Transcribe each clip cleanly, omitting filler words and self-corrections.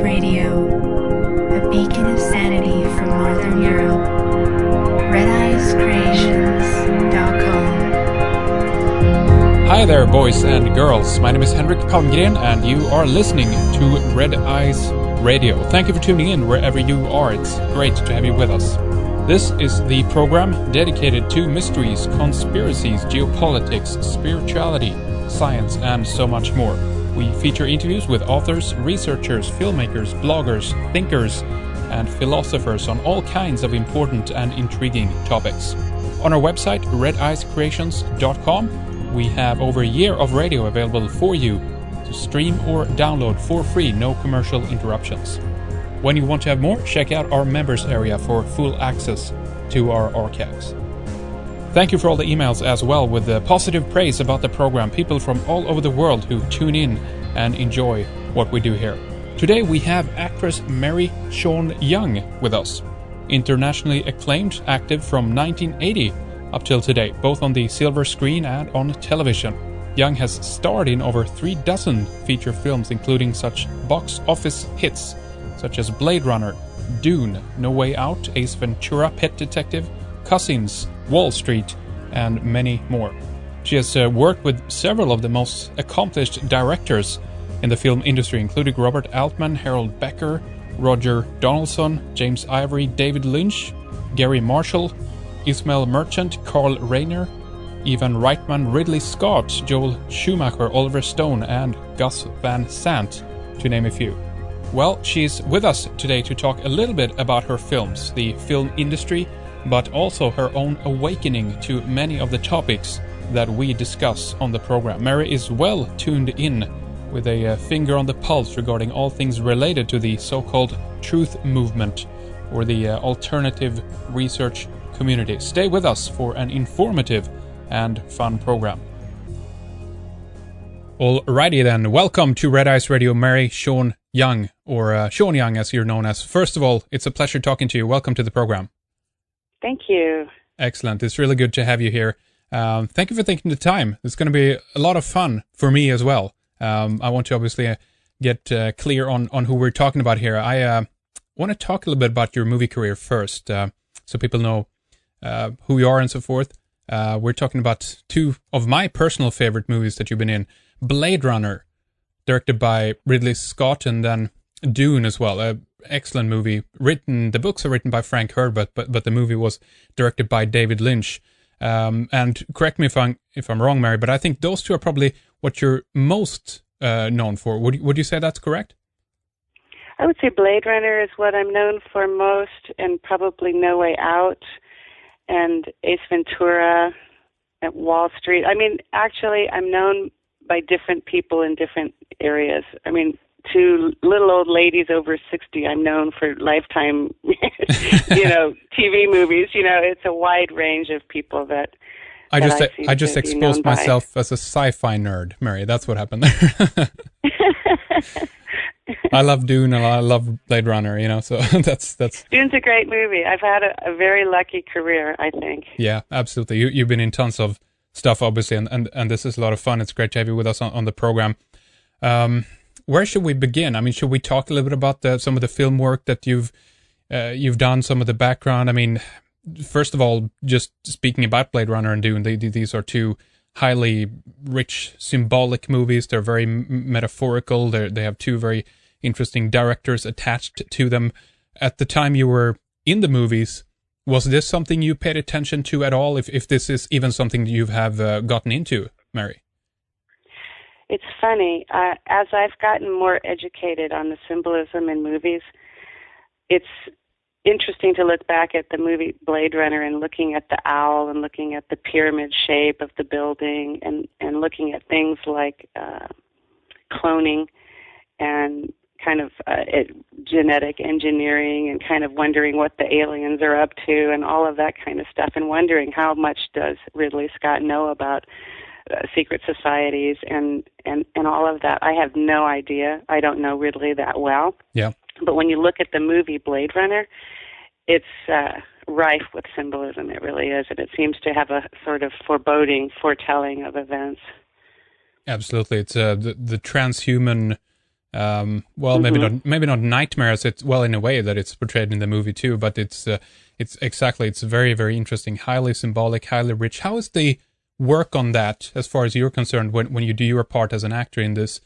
Radio, a beacon of sanity from Northern Europe. RedEyesCreations.com. Hi there, boys and girls. My name is Henrik Palmgren, and you are listening to Red Eyes Radio. Thank you for tuning in wherever you are. It's great to have you with us. This is the program dedicated to mysteries, conspiracies, geopolitics, spirituality, science, and so much more. We feature interviews with authors, researchers, filmmakers, bloggers, thinkers, and philosophers on all kinds of important and intriguing topics. On our website, redeyescreations.com, we have over a year of radio available for you to stream or download for free, no commercial interruptions. When you want to have more, check out our members area for full access to our archives. Thank you for all the emails as well with the positive praise about the program. People from all over the world who tune in and enjoy what we do here. Today we have actress Mary Sean Young with us. Internationally acclaimed, active from 1980 up till today, both on the silver screen and on television. Young has starred in over 3 dozen feature films, including such box office hits such as Blade Runner, Dune, No Way Out, Ace Ventura, Pet Detective, Cousins, Wall Street, and many more. She has worked with several of the most accomplished directors in the film industry, including Robert Altman, Harold Becker, Roger Donaldson, James Ivory, David Lynch, Gary Marshall, Ismail Merchant, Carl Reiner, Ivan Reitman, Ridley Scott, Joel Schumacher, Oliver Stone, and Gus Van Sant, to name a few. Well, she's with us today to talk a little bit about her films, the film industry, but also her own awakening to many of the topics that we discuss on the program. Mary is well tuned in with a finger on the pulse regarding all things related to the so-called truth movement or the alternative research community. Stay with us for an informative and fun program. Alrighty then, welcome to Red Eyes Radio, Mary Sean Young, or Sean Young as you're known as. First of all, it's a pleasure talking to you. Welcome to the program. Thank you. Excellent. It's really good to have you here. Thank you for taking the time. It's going to be a lot of fun for me as well. I want to obviously get clear on who we're talking about here. I want to talk a little bit about your movie career first, so people know who you are and so forth. We're talking about 2 of my personal favorite movies that you've been in. Blade Runner, directed by Ridley Scott, and then Dune as well. Excellent movie. The books are written by Frank Herbert, but the movie was directed by David Lynch. And correct me if I'm wrong, Mary, but I think those 2 are probably what you're most known for. Would you say that's correct? I would say Blade Runner is what I'm known for most, and probably No Way Out and Ace Ventura at Wall Street. I mean, actually, I'm known by different people in different areas. I mean, to little old ladies over 60, I'm known for Lifetime, TV movies. It's a wide range of people that I just exposed myself as a sci-fi nerd, Mary. That's what happened there. I love Dune and I love Blade Runner, so that's... Dune's a great movie. I've had a very lucky career, I think. Yeah, absolutely. You've been in tons of stuff, obviously, and this is a lot of fun. It's great to have you with us on the program. Where should we begin? I mean, should we talk a little bit about some of the film work that you've done, some of the background? I mean, first of all, just speaking about Blade Runner and Dune, these are 2 highly rich, symbolic movies. They're very metaphorical. They have 2 very interesting directors attached to them. At the time you were in the movies, was this something you paid attention to at all? If this is even something you have gotten into, Mary? It's funny. As I've gotten more educated on the symbolism in movies, it's interesting to look back at the movie Blade Runner and looking at the owl and looking at the pyramid shape of the building and looking at things like cloning and kind of genetic engineering and kind of wondering what the aliens are up to and all of that kind of stuff, and wondering how much does Ridley Scott know about secret societies and all of that. I have no idea. I don't know Ridley that well. Yeah. But when you look at the movie Blade Runner, it's rife with symbolism. It really is. And it seems to have a sort of foretelling of events. Absolutely. It's the transhuman Well, maybe not nightmares. It's, well, in a way that it's portrayed in the movie too, but it's very, very interesting, highly symbolic, highly rich. How is the work on that, as far as you're concerned, when you do your part as an actor in this?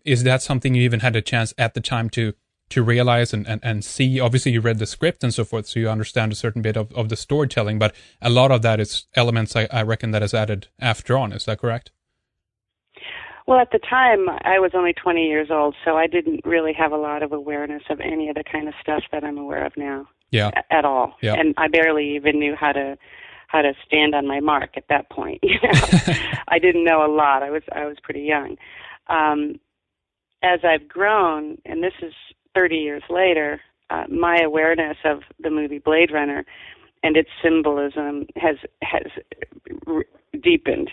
Is that something you even had a chance at the time to realize and see? Obviously, you read the script and so forth, so you understand a certain bit of the storytelling, but a lot of that is elements I reckon that is added after on. Is that correct? Well, at the time, I was only 20 years old, so I didn't really have a lot of awareness of any of the kind of stuff that I'm aware of now. Yeah. At all. Yeah. And I barely even knew how to stand on my mark at that point. You know? I didn't know a lot. I was pretty young. As I've grown, and this is 30 years later, my awareness of the movie Blade Runner and its symbolism has deepened,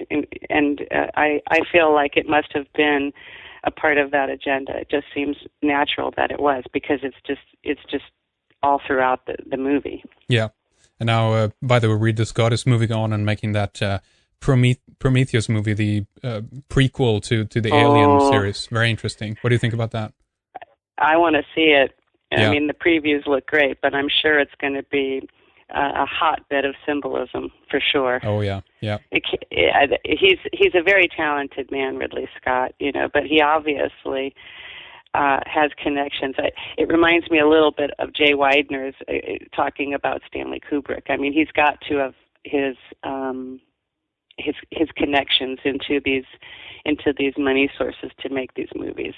and I feel like it must have been a part of that agenda. It just seems natural that it was, because it's just all throughout the movie. Yeah. And now, by the way, Ridley Scott is moving on and making that Prometheus movie, the prequel to the Alien series. Very interesting. What do you think about that? I want to see it. Yeah. I mean, the previews look great, but I'm sure it's going to be a hotbed of symbolism for sure. Oh yeah, yeah. He's a very talented man, Ridley Scott. You know, but he obviously has connections. It reminds me a little bit of Jay Weidner's talking about Stanley Kubrick. I mean, he's got to have his connections into these money sources to make these movies.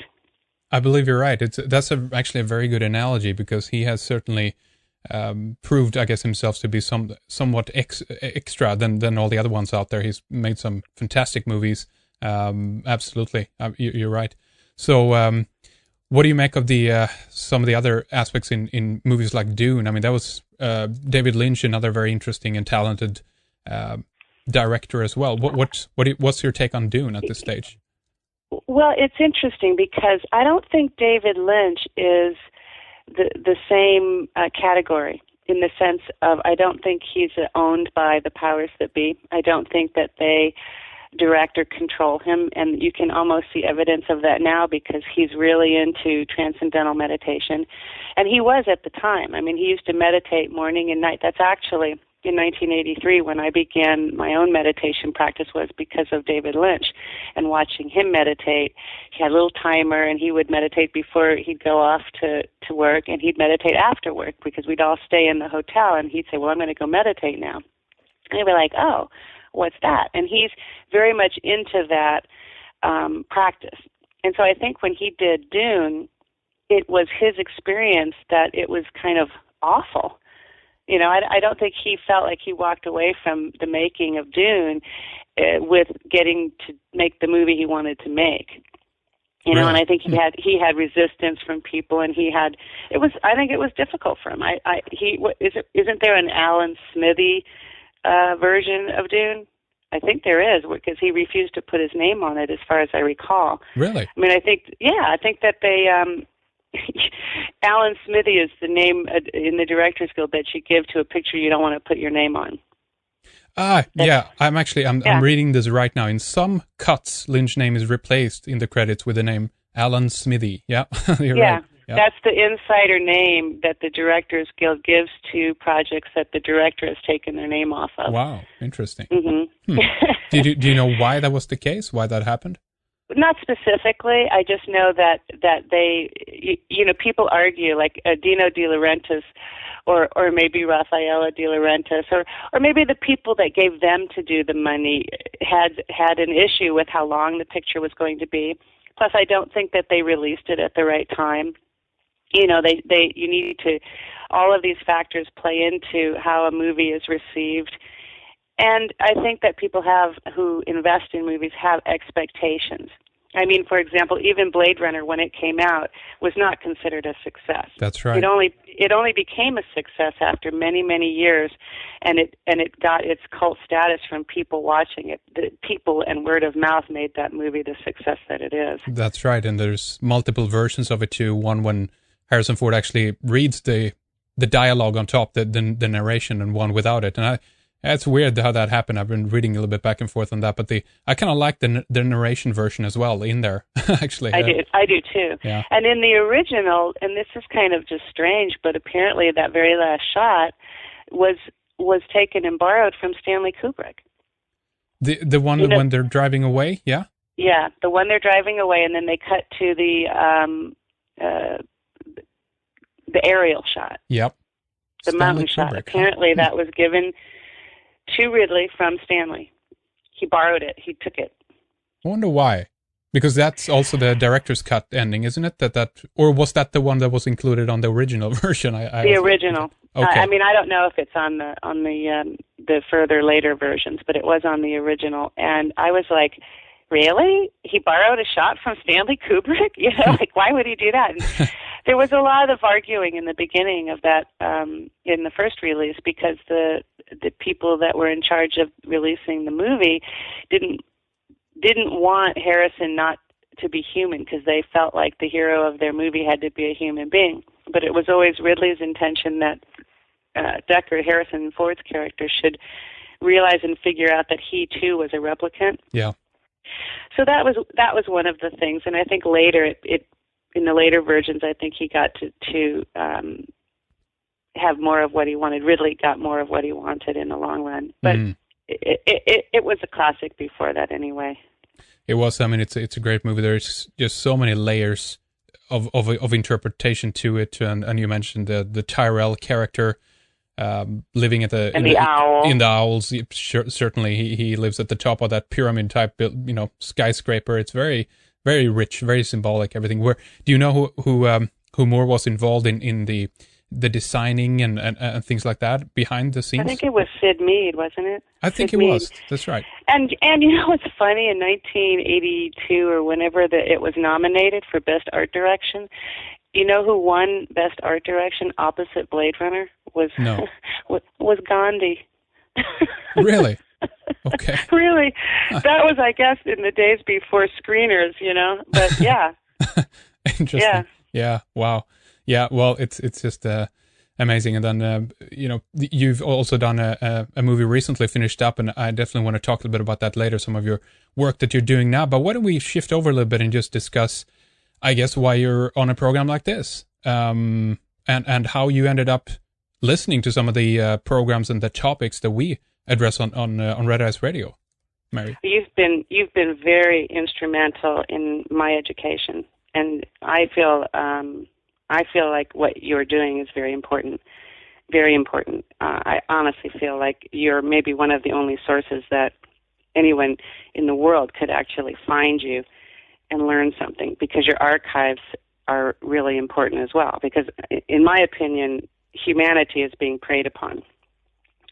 I believe you're right. That's actually a very good analogy, because he has certainly proved, I guess, himself to be somewhat extra than all the other ones out there. He's made some fantastic movies. Absolutely, you're right. So, what do you make of the some of the other aspects in movies like Dune? I mean, that was David Lynch, another very interesting and talented director as well. What's your take on Dune at this stage? Well, it's interesting because I don't think David Lynch is the same category, in the sense of, I don't think he's owned by the powers that be. I don't think that they direct or control him, and you can almost see evidence of that now, because he's really into transcendental meditation, and he was at the time. I mean, he used to meditate morning and night. That's actually in 1983 when I began my own meditation practice, was because of David Lynch and watching him meditate. He had a little timer, and he would meditate before he'd go off to work, and he'd meditate after work, because we'd all stay in the hotel, and he'd say, well, I'm going to go meditate now. And they'd be like, oh, what's that? And he's very much into that practice. And so I think when he did Dune, it was his experience that it was kind of awful. You know, I don't think he felt like he walked away from the making of Dune with getting to make the movie he wanted to make. You know, and I think he had resistance from people, and I think it was difficult for him. Isn't there an Alan Smithy version of Dune? I think there is, because he refused to put his name on it, as far as I recall. Really? I mean, I think that they Alan Smithy is the name in the Directors Guild that you give to a picture you don't want to put your name on. Yeah. I'm reading this right now. In some cuts, Lynch's name is replaced in the credits with the name Alan Smithy. Yeah, you're right. Yeah. That's the insider name that the Directors Guild gives to projects that the director has taken their name off of. Wow, interesting. Mm-hmm. Do you know why that was the case? Why that happened? Not specifically. I just know that they, people argue, like Dino De Laurentiis, or maybe Raffaella De Laurentiis, or maybe the people that gave them to do the money had an issue with how long the picture was going to be. Plus, I don't think that they released it at the right time. You know, you need to, all of these factors play into how a movie is received. And I think that people who invest in movies have expectations. I mean, for example, even Blade Runner, when it came out, was not considered a success. That's right. It only became a success after many, many years, and it got its cult status from people watching it. The people and word of mouth made that movie the success that it is. That's right, and there's multiple versions of it too. One when Harrison Ford actually reads the dialogue on top, the narration, and one without it. And It's weird how that happened. I've been reading a little bit back and forth on that, but I kind of like the narration version as well in there. Actually, I do too. Yeah. And in the original, and this is kind of just strange, but apparently that very last shot was taken and borrowed from Stanley Kubrick. The one when they're driving away, yeah. Yeah, the one they're driving away, and then they cut to the aerial shot. Yep. The Stanley mountain Kubrick, shot. Apparently, that was given to Ridley from Stanley. He borrowed it. He took it. I wonder why. Because that's also the director's cut ending, isn't it? Or was that the one that was included on the original version? The original. Okay. I mean, I don't know if it's on the further later versions, but it was on the original, and I was like, really? He borrowed a shot from Stanley Kubrick? You know, like, why would he do that? And there was a lot of arguing in the beginning of that, in the first release, because the people that were in charge of releasing the movie didn't want Harrison not to be human, because they felt like the hero of their movie had to be a human being. But it was always Ridley's intention that Deckard, Harrison Ford's character, should realize and figure out that he too was a replicant. Yeah. So that was one of the things, and I think later it in the later versions, I think he got to have more of what he wanted. Ridley got more of what he wanted in the long run, but it was a classic before that anyway. It was. I mean, it's a great movie. There's just so many layers of interpretation to it, and you mentioned the Tyrell character. Living at the owl. In the owls, certainly he lives at the top of that pyramid type, skyscraper. It's very, very rich, very symbolic. Everything. Where do you know who more was involved in the designing and things like that behind the scenes? I think it was Sid Mead, wasn't it? I think it was. That's right. And you know what's funny? In 1982 or whenever it was nominated for Best Art Direction. You know who won Best Art Direction opposite Blade Runner? Was Gandhi. Really? Okay. Really? That was, I guess, in the days before screeners, you know? But yeah. Interesting. Yeah. Wow. Yeah. Well, it's just amazing. And then, you've also done a movie recently finished up, and I definitely want to talk a little bit about that later, some of your work that you're doing now. But why don't we shift over a little bit and just discuss, I guess, why you're on a program like this, and how you ended up listening to some of the programs and the topics that we address on Red Eyes Radio, Mary. You've been very instrumental in my education, and I feel like what you're doing is very important. Very important. I honestly feel like you're maybe one of the only sources that anyone in the world could actually find you and learn something, because your archives are really important as well. Because in my opinion, humanity is being preyed upon.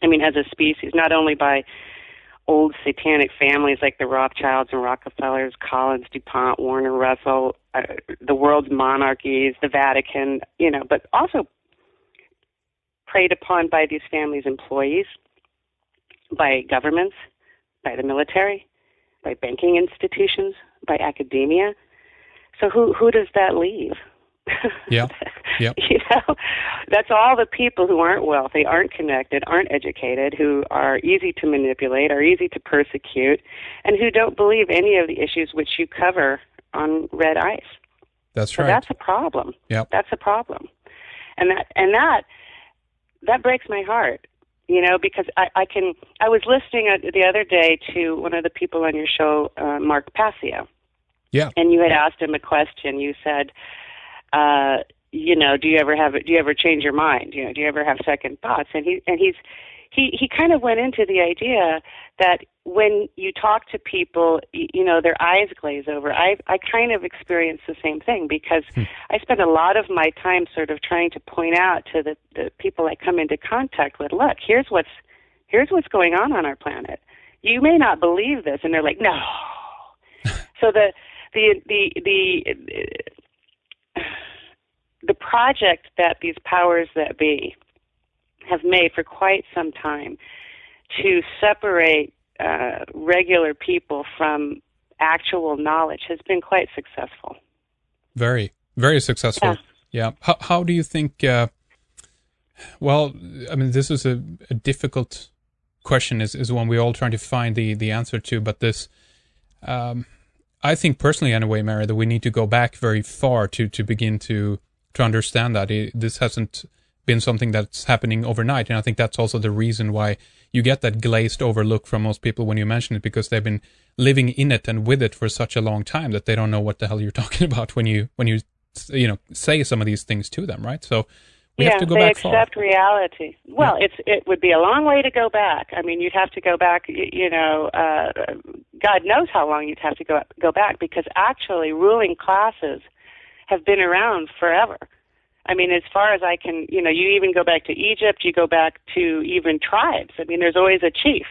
I mean, as a species, not only by old satanic families like the Rothschilds and Rockefellers, Collins, DuPont, Warner, Russell, the world's monarchies, the Vatican, but also preyed upon by these families' employees, by governments, by the military, by banking institutions, by academia. So who does that leave? Yeah. Yep. That's all the people who aren't wealthy, aren't connected, aren't educated, who are easy to manipulate, are easy to persecute, and who don't believe any of the issues which you cover on Red Ice. That's so right. That's a problem. Yep. That's a problem. And that breaks my heart. Because I was listening the other day to one of the people on your show, Mark Passio. Yeah. And you had asked him a question. You said, do you ever change your mind? Do you ever have second thoughts? And he kind of went into the idea that when you talk to people, their eyes glaze over. I kind of experience the same thing, because I spend a lot of my time sort of trying to point out to the people I come into contact with, look, here's what's going on our planet. You may not believe this, and they're like, no. So the project that these powers that be have made for quite some time to separate regular people from actual knowledge has been quite successful. Very, very successful. Yeah. How do you think? Well, I mean, this is a difficult question is one we're all trying to find the answer to. But this, I think personally anyway, Mary, that we need to go back very far to begin to understand that this hasn't been something that's happening overnight. And I think that's also the reason why you get that glazed over look from most people when you mention it, because they've been living in it and with it for such a long time that they don't know what the hell you're talking about when you say some of these things to them, right? So we have to go back far. They accept reality. Well, it would be a long way to go back. I mean, you'd have to go back, God knows how long you'd have to go back, because actually ruling classes have been around forever. I mean, as far as I can, you even go back to Egypt, you go back to even tribes. I mean, there's always a chief.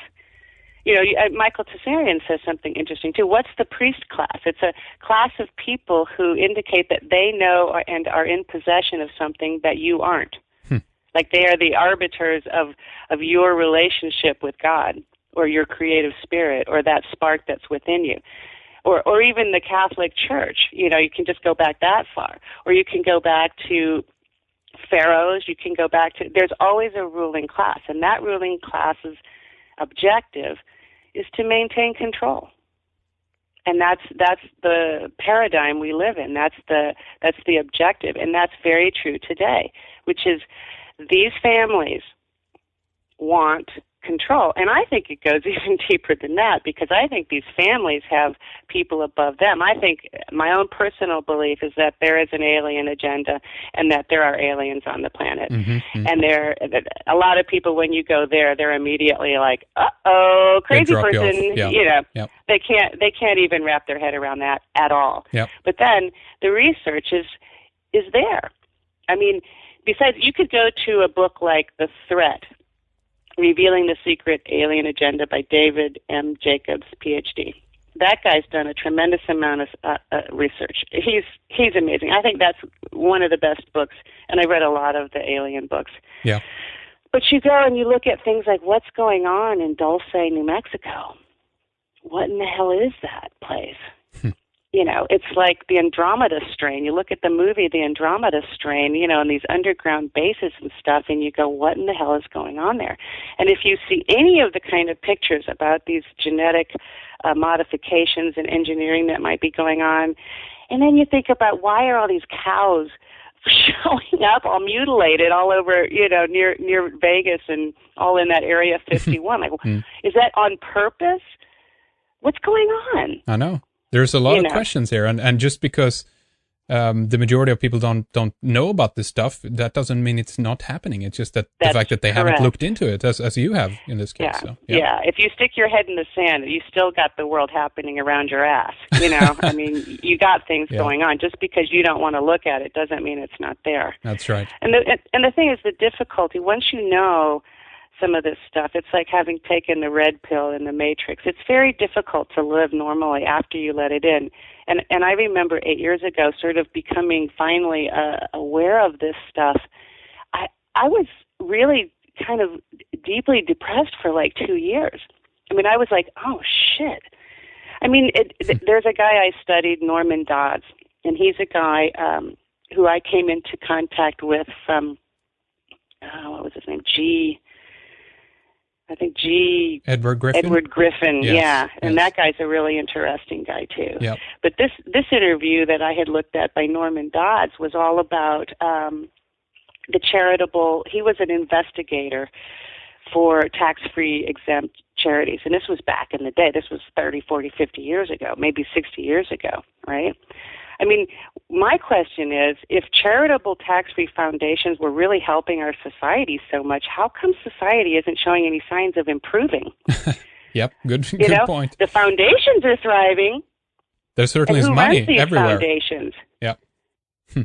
Michael Tsarian says something interesting, too. What's the priest class? It's a class of people who indicate that they know and are in possession of something that you aren't. Like they are the arbiters of your relationship with God or your creative spirit or that spark that's within you. Or even the Catholic Church, you can just go back that far. Or you can go back to pharaohs, you can go back to, there's always a ruling class, and that ruling class's objective is to maintain control. And that's the paradigm we live in. That's the objective, and that's very true today, which is these families want control. And I think it goes even deeper than that, because I think these families have people above them. I think my own personal belief is that there is an alien agenda and that there are aliens on the planet. And a lot of people, when you go there, they're immediately like, uh-oh, crazy person. They can't even wrap their head around that at all. But then the research is there. I mean, besides, you could go to a book like The Threat, Revealing the Secret Alien Agenda by David M. Jacobs, Ph.D. That guy's done a tremendous amount of research. He's amazing. I think that's one of the best books, and I read a lot of the alien books. Yeah. But you go and you look at things like what's going on in Dulce, New Mexico. What in the hell is that place? It's like the Andromeda Strain. You look at the movie The Andromeda Strain, and these underground bases and stuff, and you go, what in the hell is going on there? And if you see any of the kind of pictures about these genetic modifications and engineering that might be going on, and then you think about why are all these cows showing up all mutilated all over, near Vegas and all in that Area 51. Like, is that on purpose? What's going on? I know. There's a lot of questions here, and just because the majority of people don't know about this stuff, that doesn't mean it's not happening. It's just that the fact that they haven't looked into it, as you have in this case. Yeah. So, yeah. If you stick your head in the sand, you still got the world happening around your ass. I mean, you got things going on. Just because you don't want to look at it doesn't mean it's not there. That's right. And the thing is, the difficulty, once you know some of this stuff, it's like having taken the red pill in the Matrix. It's very difficult to live normally after you let it in. And I remember 8 years ago sort of becoming finally aware of this stuff. I was really kind of deeply depressed for like 2 years. I mean, I was like, oh, shit. I mean, there's a guy I studied, Norman Dodds, and he's a guy who I came into contact with from, what was his name, Edward Griffin. Edward Griffin, yes, and that guy's a really interesting guy too. Yep. But this interview that I had looked at by Norman Dodds was all about the charitable. He was an investigator for tax-free exempt charities, and this was back in the day. This was 30, 40, 50 years ago, maybe 60 years ago, right? I mean, my question is, if charitable tax-free foundations were really helping our society so much, how come society isn't showing any signs of improving? Good point. The foundations are thriving. There certainly is money everywhere. Foundations? Yep.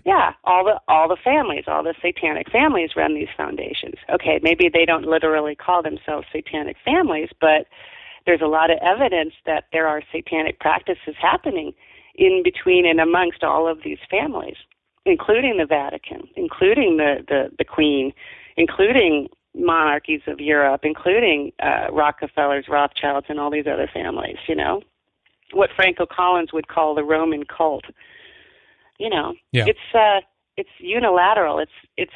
Yeah, all the families, all the satanic families run these foundations. Okay, maybe they don't literally call themselves satanic families, but there's a lot of evidence that there are satanic practices happening in between and amongst all of these families, including the Vatican, including the Queen, including monarchies of Europe, including Rockefellers, Rothschilds, and all these other families, what Franco Collins would call the Roman cult. It's unilateral. It's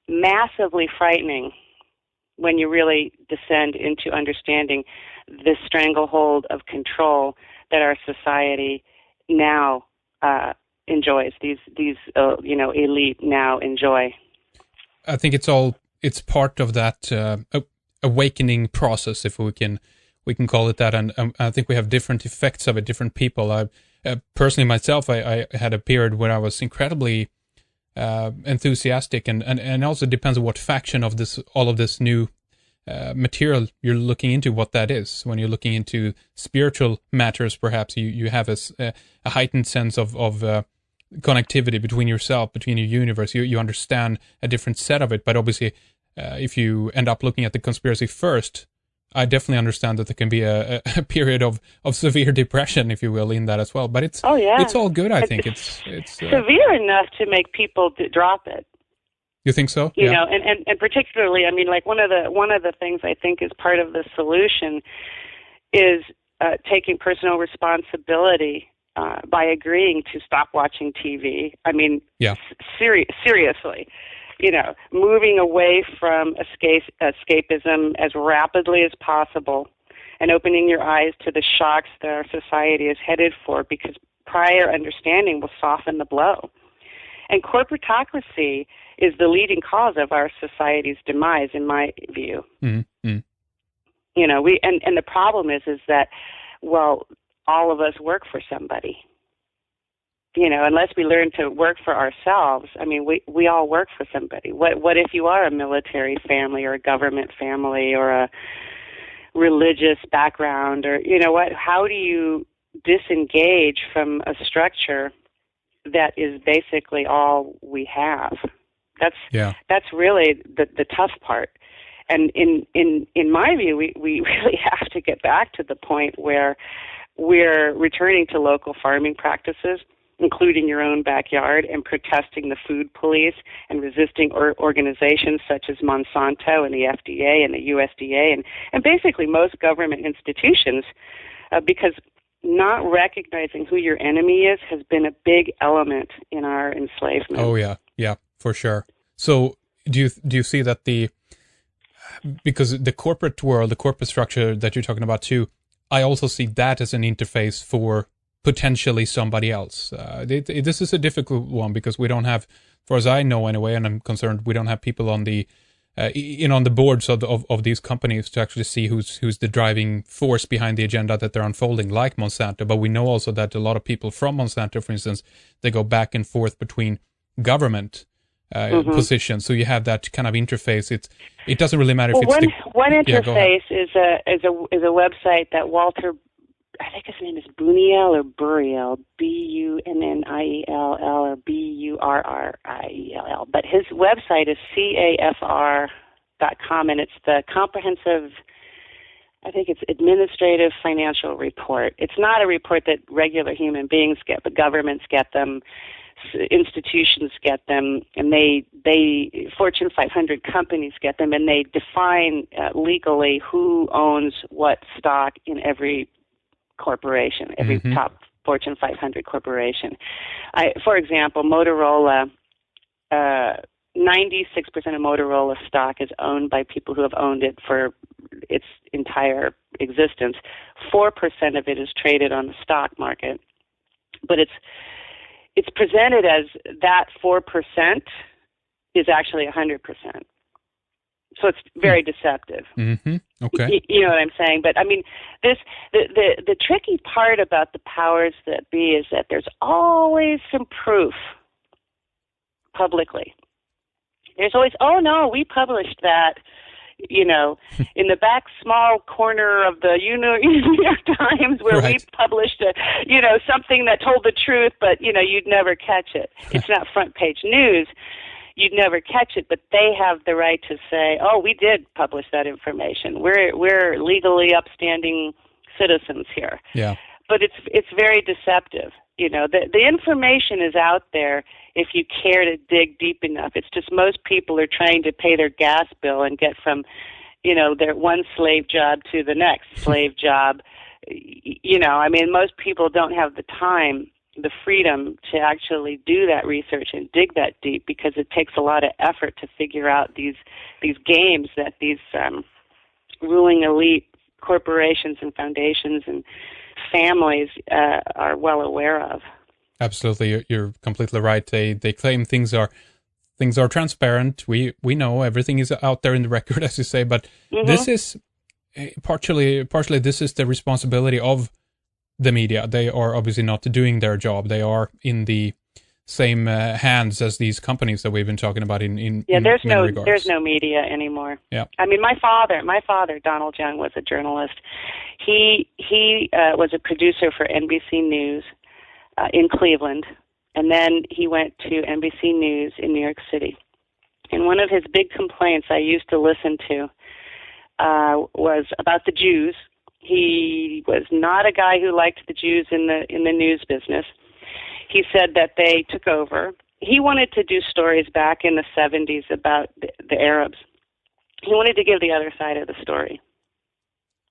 massively frightening. when you really descend into understanding this stranglehold of control that our society now enjoys. These elite now enjoy. I think it's part of that awakening process, if we can call it that, and I think we have different effects of it, different people. I personally myself, I had a period where I was incredibly enthusiastic, and also depends on what faction of all of this new material you're looking into, what that is. When you're looking into spiritual matters, perhaps you have a heightened sense of connectivity between yourself, between your universe. You understand a different set of it. But obviously, if you end up looking at the conspiracy first, I definitely understand that there can be a period of severe depression, if you will, in that as well. But it's all good. I think it's severe enough to make people drop it. You think so? You know, and particularly, I mean, like one of the things I think is part of the solution is taking personal responsibility by agreeing to stop watching TV. I mean, seriously, you know, moving away from escapism as rapidly as possible and opening your eyes to the shocks that our society is headed for, because prior understanding will soften the blow. And corporatocracy is the leading cause of our society's demise, in my view. Mm-hmm. You know, and the problem is that, well, all of us work for somebody. You know, unless we learn to work for ourselves, I mean, we all work for somebody. What if you are a military family or a government family or a religious background, or, you know what, how do you disengage from a structure that is basically all we have? That's really the tough part. And in my view, we really have to get back to the point where we're returning to local farming practices, including your own backyard, and protesting the food police and resisting organizations such as Monsanto and the FDA and the USDA and basically most government institutions, because not recognizing who your enemy is has been a big element in our enslavement. Oh yeah, for sure. So do you see that because the corporate world, the corporate structure that you're talking about too, I also see that as an interface for potentially somebody else. This is a difficult one because we don't have, as far as I know anyway, and I'm concerned, we don't have people on the on the boards of these companies to actually see who's the driving force behind the agenda that they're unfolding, like Monsanto. But we know also that a lot of people from Monsanto, for instance, they go back and forth between government positions. So you have that kind of interface. It doesn't really matter if it's one interface is a website that Walter, I think his name is Buniel or Buriel, Bunniell or Burriell. But his website is cafr.com, and it's the comprehensive, I think it's administrative financial report. It's not a report that regular human beings get, but governments get them, institutions get them, and they Fortune 500 companies get them, and they define legally who owns what stock in every corporation, every top Fortune 500 corporation. For example, Motorola, 96% of Motorola stock is owned by people who have owned it for its entire existence. 4% of it is traded on the stock market, but it's presented as that 4% is actually 100%. So it's very deceptive. Mm-hmm. Okay. You know what I'm saying? But I mean, the tricky part about the powers that be is that there's always some proof publicly. There's always, oh no, we published that, you know, in the back small corner of the New York Times where we published something that told the truth, but you'd never catch it. It's not front page news. You'd never catch it, but they have the right to say, "Oh, we did publish that information. We're legally upstanding citizens here." Yeah. But it's very deceptive. You know, the information is out there if you care to dig deep enough. It's just most people are trying to pay their gas bill and get from, their one slave job to the next slave job. I mean, most people don't have the time the freedom to actually do that research and dig that deep, because it takes a lot of effort to figure out these games that these ruling elite corporations and foundations and families are well aware of. Absolutely, you're completely right. They claim things are transparent. We know everything is out there in the record, as you say. But this is partially this is the responsibility of the media. They are obviously not doing their job. They are in the same hands as these companies that we've been talking about in there's many regards. There's no media anymore. Yeah. I mean, my father, Donald Young, was a journalist. He was a producer for NBC News in Cleveland, and then he went to NBC News in New York City. And one of his big complaints I used to listen to was about the Jews. He was not a guy who liked the Jews in the news business. He said that they took over. He wanted to do stories back in the 70s about the Arabs. He wanted to give the other side of the story.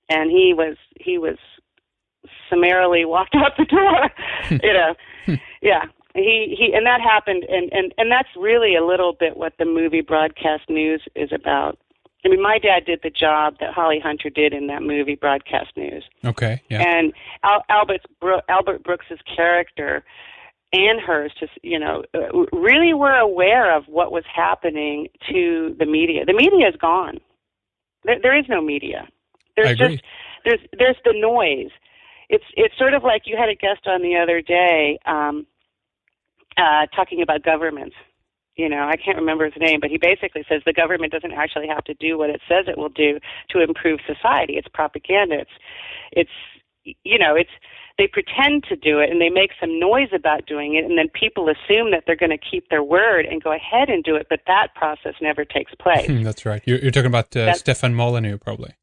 And he was summarily walked out the door. Yeah. He and that happened, and that's really a little bit what the movie broadcast news is about. I mean, my dad did the job that Holly Hunter did in that movie Broadcast News. Okay, yeah. And Albert Brooks's character and hers, really were aware of what was happening to the media. The media is gone. There is no media. I agree. There's the noise. It's sort of like you had a guest on the other day talking about governments. I can't remember his name, but he basically says the government doesn't actually have to do what it says it will do to improve society. It's propaganda. It's they pretend to do it, and they make some noise about doing it, and then people assume that they're going to keep their word and go ahead and do it, but that process never takes place. That's right. You're talking about Stefan Molyneux, probably.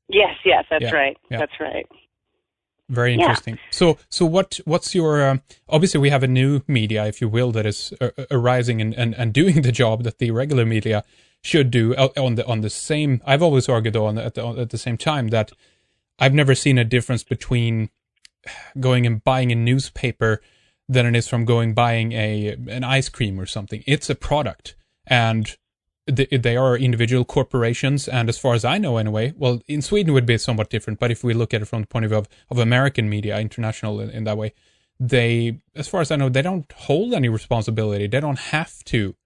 Yes, that's right. Yeah. That's right. Very interesting. Yeah. So what's your obviously we have a new media, if you will, that is arising and doing the job that the regular media should do on the same. I've always argued though at the same time that I've never seen a difference between going and buying a newspaper than it is from buying an ice cream or something. It's a product, and they are individual corporations, and as far as I know anyway, well, in Sweden it would be somewhat different, but if we look at it from the point of view of American media, international in that way, they, as far as I know, they don't hold any responsibility. They don't have to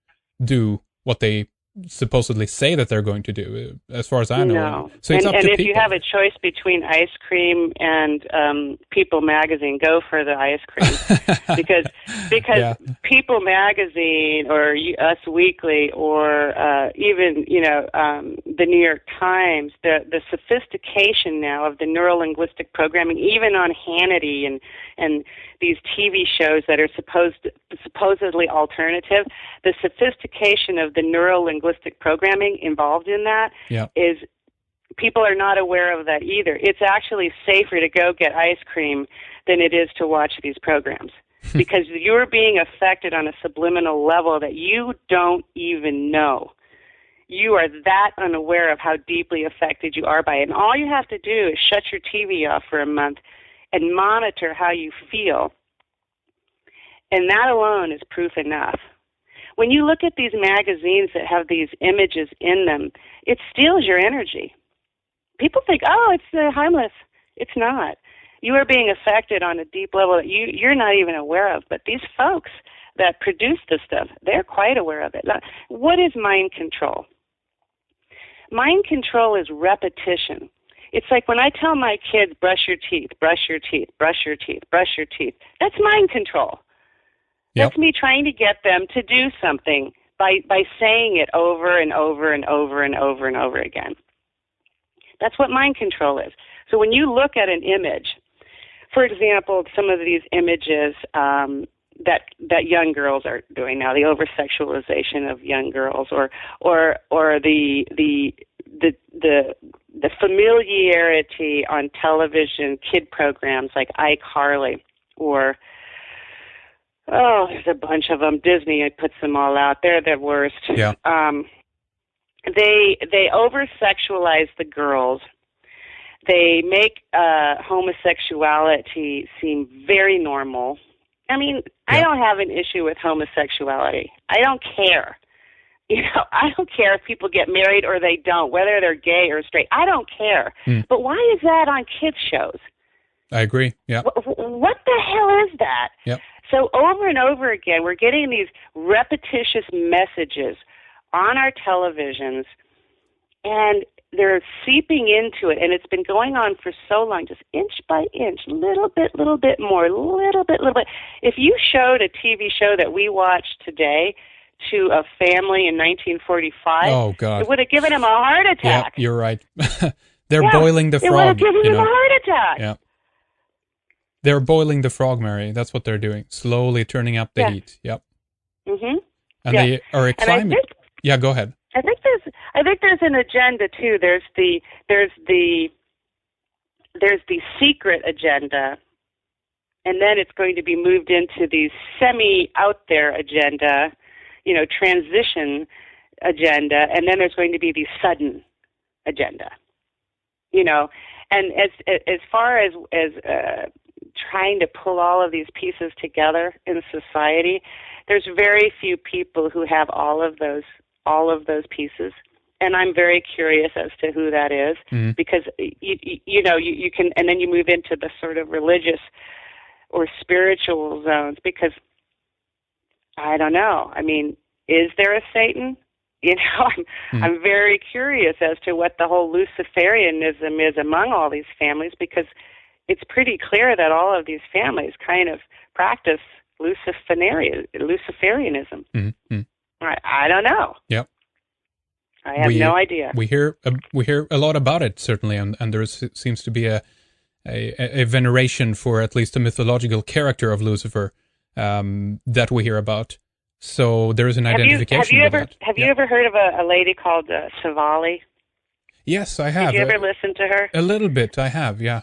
do what they supposedly say that they're going to do, as far as I know. No. So it's up to people. And if you have a choice between ice cream and People Magazine, go for the ice cream. because yeah. People Magazine or Us Weekly or even the New York Times, the sophistication now of the neuro-linguistic programming, even on Hannity and these TV shows that are supposedly alternative, the sophistication of the neuro-linguistic programming involved in that is people are not aware of that either. It's actually safer to go get ice cream than it is to watch these programs because you're being affected on a subliminal level that you don't even know. You are that unaware of how deeply affected you are by it. And all you have to do is shut your TV off for a month and monitor how you feel. And that alone is proof enough. When you look at these magazines that have these images in them, it steals your energy. People think, it's harmless. It's not. You are being affected on a deep level that you're not even aware of. But these folks that produce this stuff, they're quite aware of it. Now, what is mind control? Mind control is repetition. It's like when I tell my kids, brush your teeth, brush your teeth, brush your teeth, brush your teeth. That's mind control. Yep. That's me trying to get them to do something by saying it over and over and over and over and over again. That's what mind control is. So when you look at an image, for example, some of these images that young girls are doing now, the over-sexualization of young girls, or the familiarity on television kid programs like iCarly, or there's a bunch of them. Disney puts them all out. They're the worst. Yeah. They over-sexualize the girls. They make homosexuality seem very normal, I mean, Yeah. I don't have an issue with homosexuality. I don't care. I don't care if people get married or they don't, whether they're gay or straight. I don't care. But why is that on kids' shows? I agree. Yeah. What the hell is that? Yep. So over and over again, we're getting these repetitious messages on our televisions, and they're seeping into it, and it's been going on for so long, just inch by inch, little bit more, little bit. If you showed a TV show that we watched today to a family in 1945, oh, God. it would have given them a heart attack. Yeah, you're right. They're boiling the frog. It would have given them a heart attack. Yeah. They're boiling the frog, Mary. That's what they're doing. Slowly turning up the heat. Yep. Mm-hmm. And they are a climate. Yeah, go ahead. I think there's an agenda too. There's the secret agenda, and then it's going to be moved into the semi out there agenda, transition agenda, and then there's going to be the sudden agenda. And as far as trying to pull all of these pieces together in society, there's very few people who have all of those pieces, and I'm very curious as to who that is, because you can, and then you move into the sort of religious or spiritual zones, because I don't know. I mean, is there a Satan? I'm very curious as to what the whole Luciferianism is among all these families, because it's pretty clear that all of these families kind of practice Luciferianism. I don't know. Yep. I have no idea. We hear a lot about it, certainly, and there seems to be a veneration for at least a mythological character of Lucifer that we hear about. So there is an identification with that. Have you ever heard of a lady called Savali? Yes, I have. Did you ever listen to her? A little bit, I have. Yeah.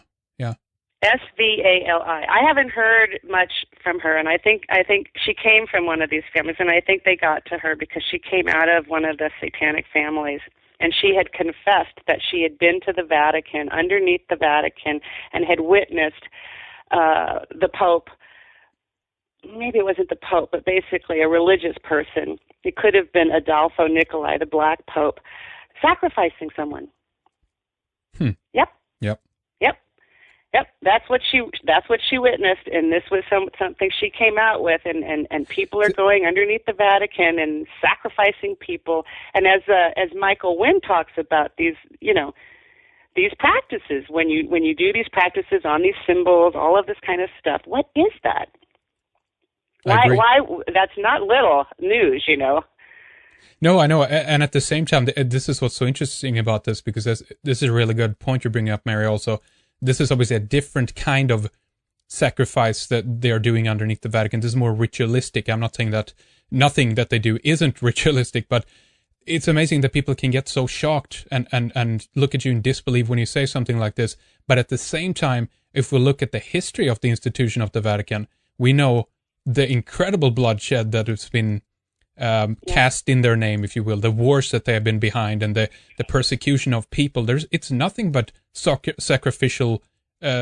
Svali. I haven't heard much from her, and I think she came from one of these families, and I think they got to her because she came out of one of the satanic families, and she had confessed that she had been to the Vatican, underneath the Vatican, and had witnessed the Pope. Maybe it wasn't the Pope, but basically a religious person. It could have been Adolfo Nicolai, the Black Pope, sacrificing someone. Yep. That's what she witnessed, and this was something she came out with, and people are going underneath the Vatican and sacrificing people. And as Michael Wynn talks about these practices, when you do these practices on these symbols, all of this kind of stuff, what is that? Why that's not little news, No, I know, and at the same time, this is what's so interesting about this, because this is a really good point you're bringing up, Mary, also. This is obviously a different kind of sacrifice that they are doing underneath the Vatican. This is more ritualistic. I'm not saying that nothing that they do isn't ritualistic, but it's amazing that people can get so shocked and look at you in disbelief when you say something like this. But at the same time, if we look at the history of the institution of the Vatican, we know the incredible bloodshed that has been cast in their name, if you will, the wars that they have been behind, and the persecution of people. It's nothing but sacrificial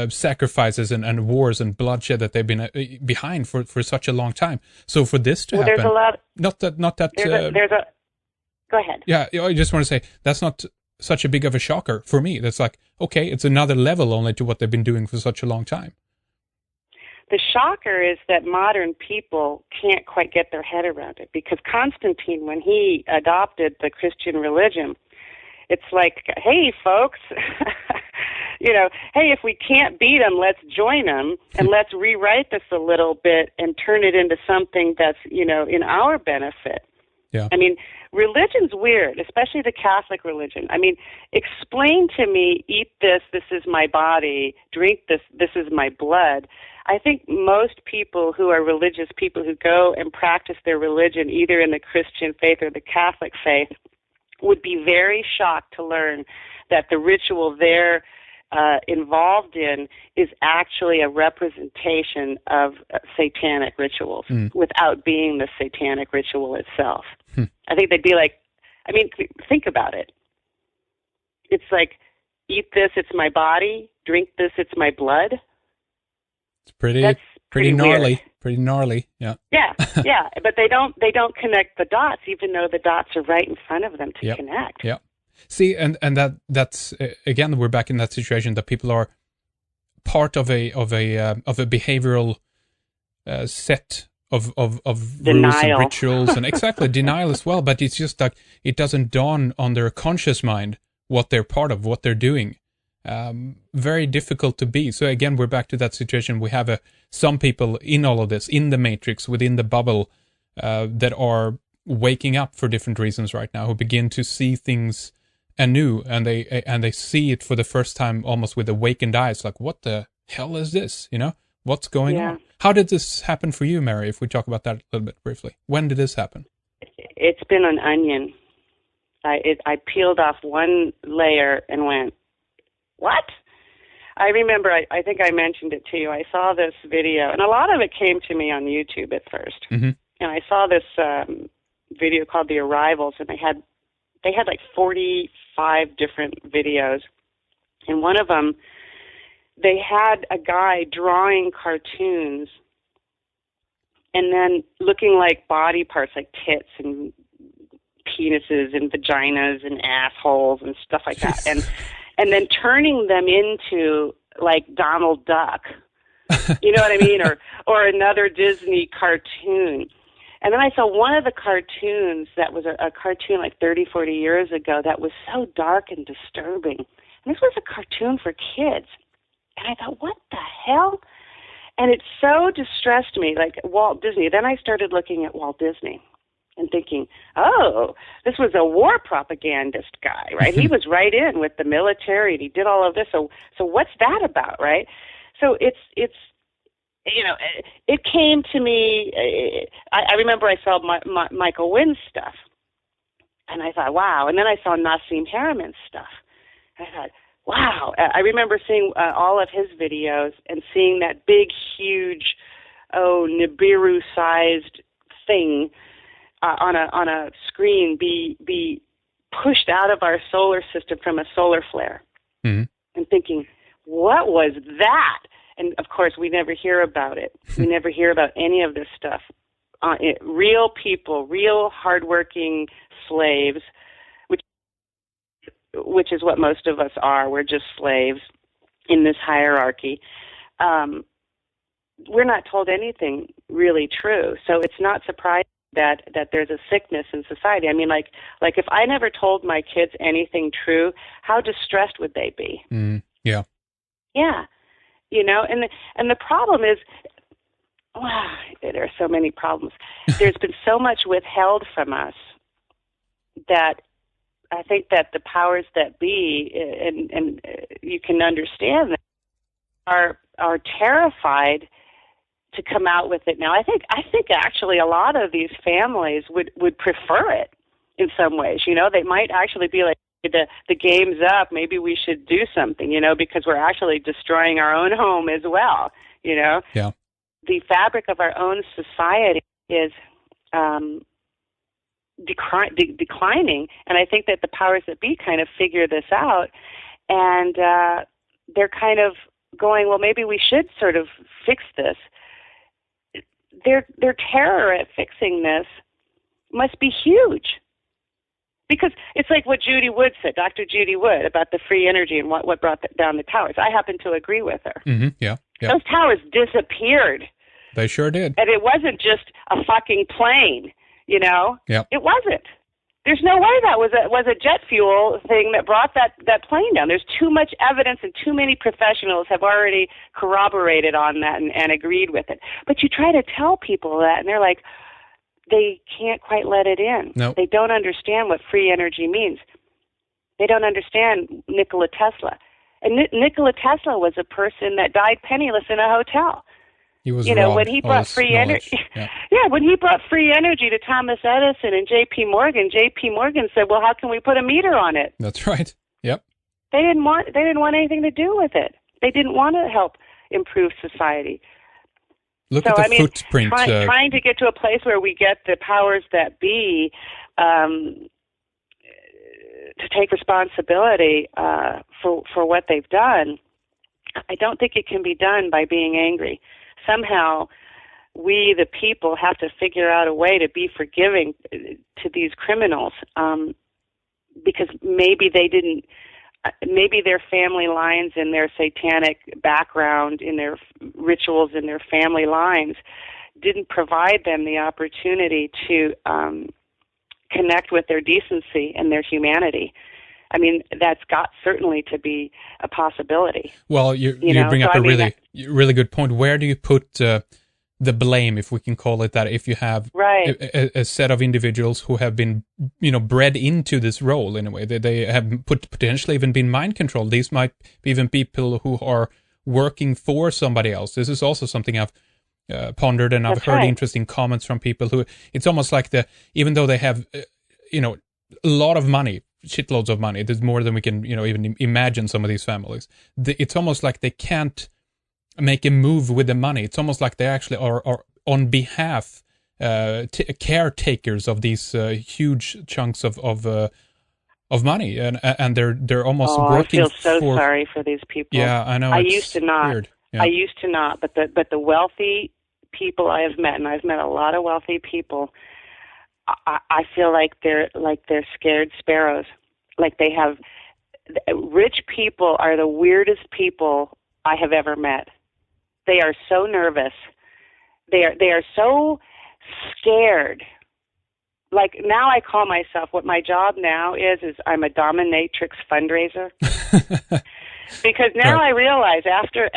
sacrifices and wars and bloodshed that they've been behind for such a long time. So for this to happen, there's a lot. Go ahead. Yeah, I just want to say that's not such a big of a shocker for me. That's like, okay, it's another level only to what they've been doing for such a long time. The shocker is that modern people can't quite get their head around it, because Constantine, when he adopted the Christian religion, it's like, hey, folks, hey, if we can't beat them, let's join them, and let's rewrite this a little bit and turn it into something that's, in our benefit. Yeah. I mean, religion's weird, especially the Catholic religion. I mean, explain to me, eat this is my body, drink this is my blood. I think most people who are religious people who go and practice their religion, either in the Christian faith or the Catholic faith, would be very shocked to learn that the ritual they're involved in is actually a representation of satanic rituals without being the satanic ritual itself. I think they'd be like, think about it. It's like, eat this, it's my body, drink this, it's my blood. It's pretty Pretty weird. gnarly. Yeah. Yeah, yeah, but they don't connect the dots, even though the dots are right in front of them to Yep. connect. Yeah. See, and that's again, we're back in that situation that people are part of a behavioral set of rules and rituals, and exactly denial as well. But it's just like it doesn't dawn on their conscious mind what they're part of, what they're doing. Very difficult to be. So again, we're back to that situation. We have some people in all of this, in the matrix, within the bubble, that are waking up for different reasons right now, who begin to see things anew, and they see it for the first time almost with awakened eyes. Like, what the hell is this? What's going on? How did this happen for you, Mary? If we talk about that a little bit briefly, when did this happen? It's been an onion. I peeled off one layer and went, what? I remember, I think I mentioned it to you. I saw this video, and a lot of it came to me on YouTube at first. Mm-hmm. And I saw this video called The Arrivals, and they had like 45 different videos. And one of them, they had a guy drawing cartoons and then looking like body parts, like tits and penises and vaginas and assholes and stuff like that. And then turning them into like Donald Duck, you know what I mean? Or another Disney cartoon. And then I saw one of the cartoons that was a cartoon like 30, 40 years ago that was so dark and disturbing. And this was a cartoon for kids. And I thought, what the hell? And it so distressed me, like Walt Disney. Then I started looking at Walt Disney and thinking, oh, this was a war propagandist guy, right? He was right in with the military, and he did all of this. So what's that about, right? So it's it came to me. I remember I saw Michael Wynn's stuff, and I thought, wow. And then I saw Nassim Harameyn's stuff. I thought, wow. I remember seeing all of his videos and seeing that big, huge, Nibiru-sized thing on a screen be pushed out of our solar system from a solar flare, and thinking, what was that? And of course, we never hear about it. We never hear about any of this stuff. Real people, real hardworking slaves, which is what most of us are. We're just slaves in this hierarchy. We're not told anything really true, so it's not surprising that there's a sickness in society. I mean, like if I never told my kids anything true, how distressed would they be? Yeah. Yeah. And the problem is, there are so many problems. There's been so much withheld from us that I think that the powers that be, and you can understand that, are terrified to come out with it now. I think actually a lot of these families would prefer it in some ways. They might actually be like, the game's up, maybe we should do something, because we're actually destroying our own home as well, Yeah. The fabric of our own society is declining, and I think that the powers that be kind of figure this out, and they're kind of going, well, maybe we should sort of fix this. Their terror at fixing this must be huge. Because it's like what Judy Wood said, Dr. Judy Wood, about the free energy and what brought down the towers. I happen to agree with her. Mm-hmm. Yeah. Those towers disappeared. They sure did. And it wasn't just a fucking plane, Yeah. It wasn't. There's no way that was a jet fuel thing that brought that plane down. There's too much evidence, and too many professionals have already corroborated on that and agreed with it. But you try to tell people that, and they're like, they can't quite let it in. No. They don't understand what free energy means. They don't understand Nikola Tesla. And Nikola Tesla was a person that died penniless in a hotel. He was when he brought free energy. Yeah, when he brought free energy to Thomas Edison and J.P. Morgan said, "Well, how can we put a meter on it?" That's right. Yep. They didn't want anything to do with it. They didn't want to help improve society. Look at the footprint. Trying to get to a place where we get the powers that be to take responsibility for what they've done, I don't think it can be done by being angry. somehow we, the people, have to figure out a way to be forgiving to these criminals, because maybe they didn't, maybe their family lines and their satanic background in their rituals in their family lines didn't provide them the opportunity to connect with their decency and their humanity. I mean, that's got certainly to be a possibility. Well, you bring up a really good point. Where do you put the blame, if we can call it that, if you have a set of individuals who have been, bred into this role in a way? They have potentially even been mind controlled. These might be even people who are working for somebody else. This is also something I've pondered, and I've heard interesting comments from people who, it's almost like even though they have, a lot of money, shitloads of money, there's more than we can, even imagine some of these families. It's almost like they can't make a move with the money. It's almost like they actually are on behalf, caretakers of these huge chunks of money, and they're almost working. I feel so sorry for these people. Yeah, I know. I used to not. Weird. Yeah. I used to not, but the wealthy people I have met, and I've met a lot of wealthy people, I feel like they're scared sparrows. Like they have, rich people are the weirdest people I have ever met. They are so nervous. They are so scared. Like now I call myself, what my job now is I'm a dominatrix fundraiser. Because now I realize, after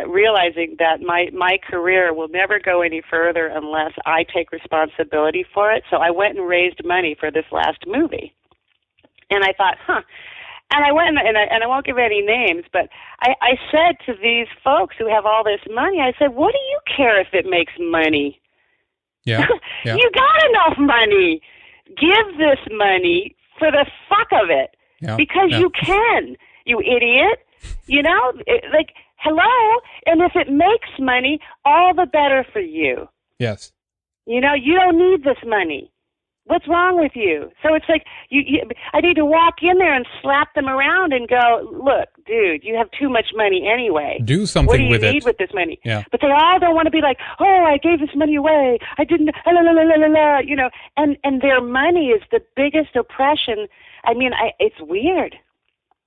realizing that my career will never go any further unless I take responsibility for it, so I went and raised money for this last movie. And I thought, and I went and I won't give any names, but I said to these folks who have all this money, I said, what do you care if it makes money? Yeah. You got enough money. Give this money for the fuck of it. Yeah. Because you can. You idiot. Hello? And if it makes money, all the better for you. Yes. You don't need this money. What's wrong with you? So it's like, I need to walk in there and slap them around and go, look, dude, you have too much money anyway. Do something with it. What do you need with this money? Yeah. But they all don't want to be like, oh, I gave this money away. I didn't, and their money is the biggest oppression. I mean, it's weird.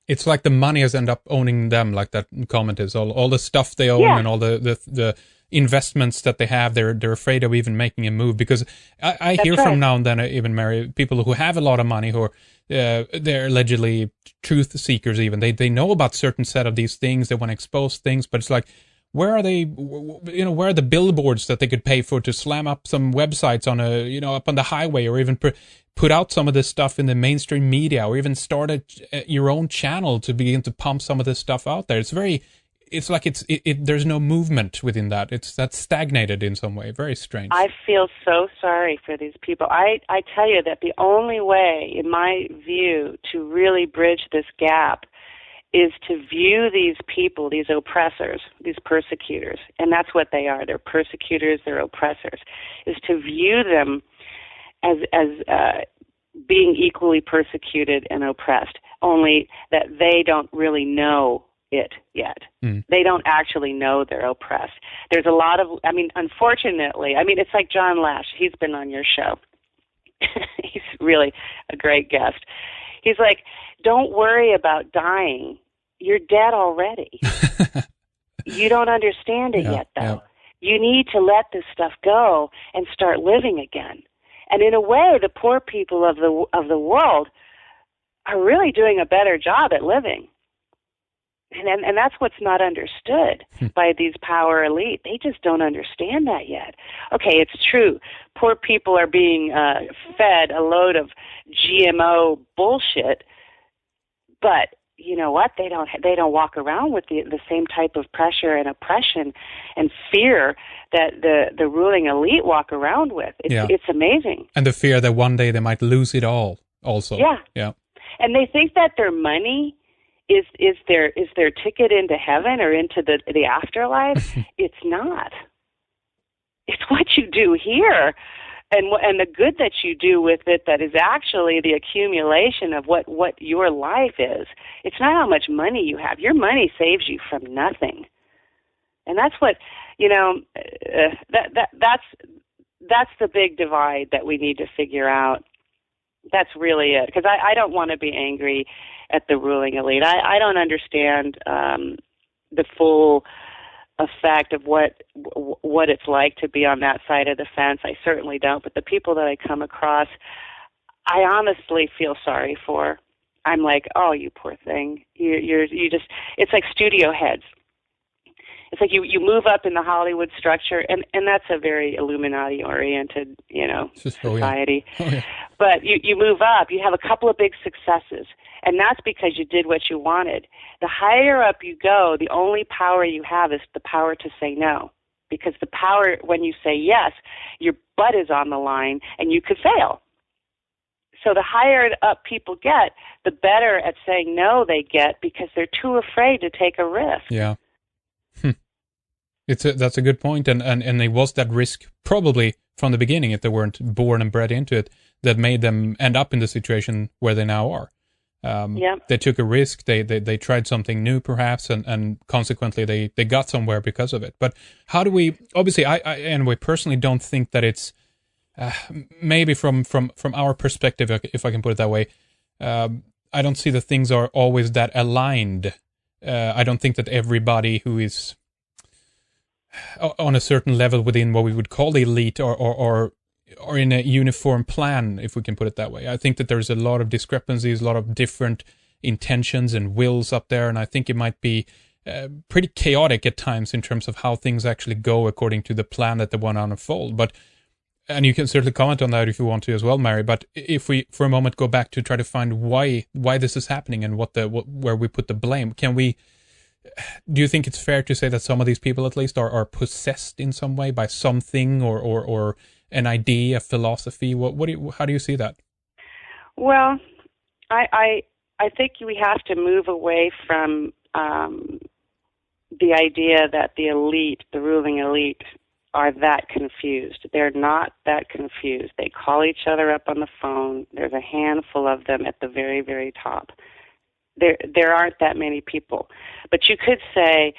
It's like the money has ended up owning them, like that comment is. All the stuff they own and all the investments that they have, they're afraid of even making a move, because I hear from now and then, even Mary, people who have a lot of money who are they're allegedly truth seekers. Even they know about certain set of these things, they want to expose things, but it's like, where are they? Where are the billboards that they could pay for to slam up some websites on up on the highway, or even put out some of this stuff in the mainstream media, or even start your own channel to begin to pump some of this stuff out there? It's like there's no movement within that. That's stagnated in some way. Very strange. I feel so sorry for these people. I tell you that the only way, in my view, to really bridge this gap is to view these people, these oppressors, these persecutors, and that's what they are. They're persecutors, they're oppressors, is to view them as being equally persecuted and oppressed, only that they don't really know it yet. They don't actually know they're oppressed. There's a lot of, unfortunately, it's like John Lash. He's been on your show. He's really a great guest. He's like, don't worry about dying. You're dead already. You don't understand it yet, though. Yeah. You need to let this stuff go and start living again. And in a way, the poor people of the world are really doing a better job at living. And that's what's not understood by these power elite. They just don't understand that yet. Okay, it's true. Poor people are being fed a load of GMO bullshit, but you know what? They don't walk around with the same type of pressure and oppression and fear that the ruling elite walk around with. It's amazing. And the fear that one day they might lose it all also. Yeah. And they think that their money is their ticket into heaven or into the afterlife. It's not. It's what you do here, and the good that you do with it that is actually the accumulation of what your life is. It's not how much money you have. Your money saves you from nothing. And that's what, that's the big divide that we need to figure out. That's really it. Because I don't want to be angry at the ruling elite. I don't understand the full effect of what it's like to be on that side of the fence. I certainly don't. But the people that I come across, I honestly feel sorry for. I'm like, oh, you poor thing. You just, it's like studio heads. It's like you move up in the Hollywood structure, and that's a very Illuminati-oriented, society. Oh, yeah. But you move up, you have a couple of big successes, and that's because you did what you wanted. The higher up you go, the only power you have is the power to say no. Because the power, when you say yes, your butt is on the line, and you could fail. So the higher up people get, the better at saying no they get, because they're too afraid to take a risk. Yeah. That's a good point, and it was that risk probably from the beginning, if they weren't born and bred into it, that made them end up in the situation where they now are. They took a risk, they tried something new perhaps, and consequently they got somewhere because of it. But how do we, obviously I anyway personally don't think that it's, maybe from our perspective, if I can put it that way, I don't see that things are always that aligned. I don't think that everybody who is on a certain level within what we would call the elite or in a uniform plan, if we can put it that way. I think that there's a lot of discrepancies, a lot of different intentions and wills up there, and I think it might be pretty chaotic at times in terms of how things actually go according to the plan that they want to unfold. And you can certainly comment on that if you want to as well, Mary. But if we, for a moment, go back to try to find why this is happening and where we put the blame, do you think it's fair to say that some of these people, at least, are possessed in some way by something or an idea, a philosophy? How do you see that? Well, I think we have to move away from the idea that the elite, the ruling elite, are that confused. They're not that confused. They call each other up on the phone. There's a handful of them at the very, very top. There aren't that many people. But you could say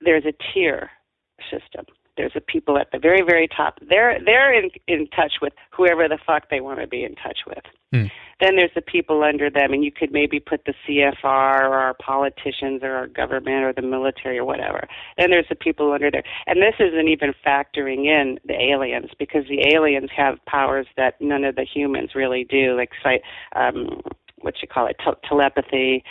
there's a tier system. There's a people at the very, very top. They're in touch with whoever the fuck they want to be in touch with. Then there's the people under them, and you could maybe put the CFR or our politicians or our government or the military or whatever. Then there's the people under there. And this isn't even factoring in the aliens, because the aliens have powers that none of the humans really do, like telepathy,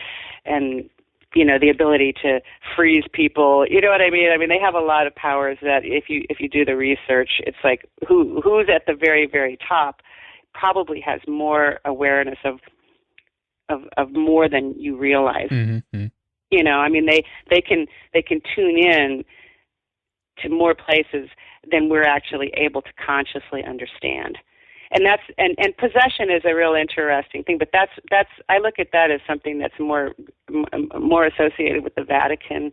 and the ability to freeze people. You know what I mean? I mean, they have a lot of powers that if you do the research, it's like who's at the very, very top probably has more awareness of more than you realize. Mm-hmm. I mean, they can tune in to more places than we're actually able to consciously understand. And that's and possession is a real interesting thing, but that's I look at that as something that's more associated with the Vatican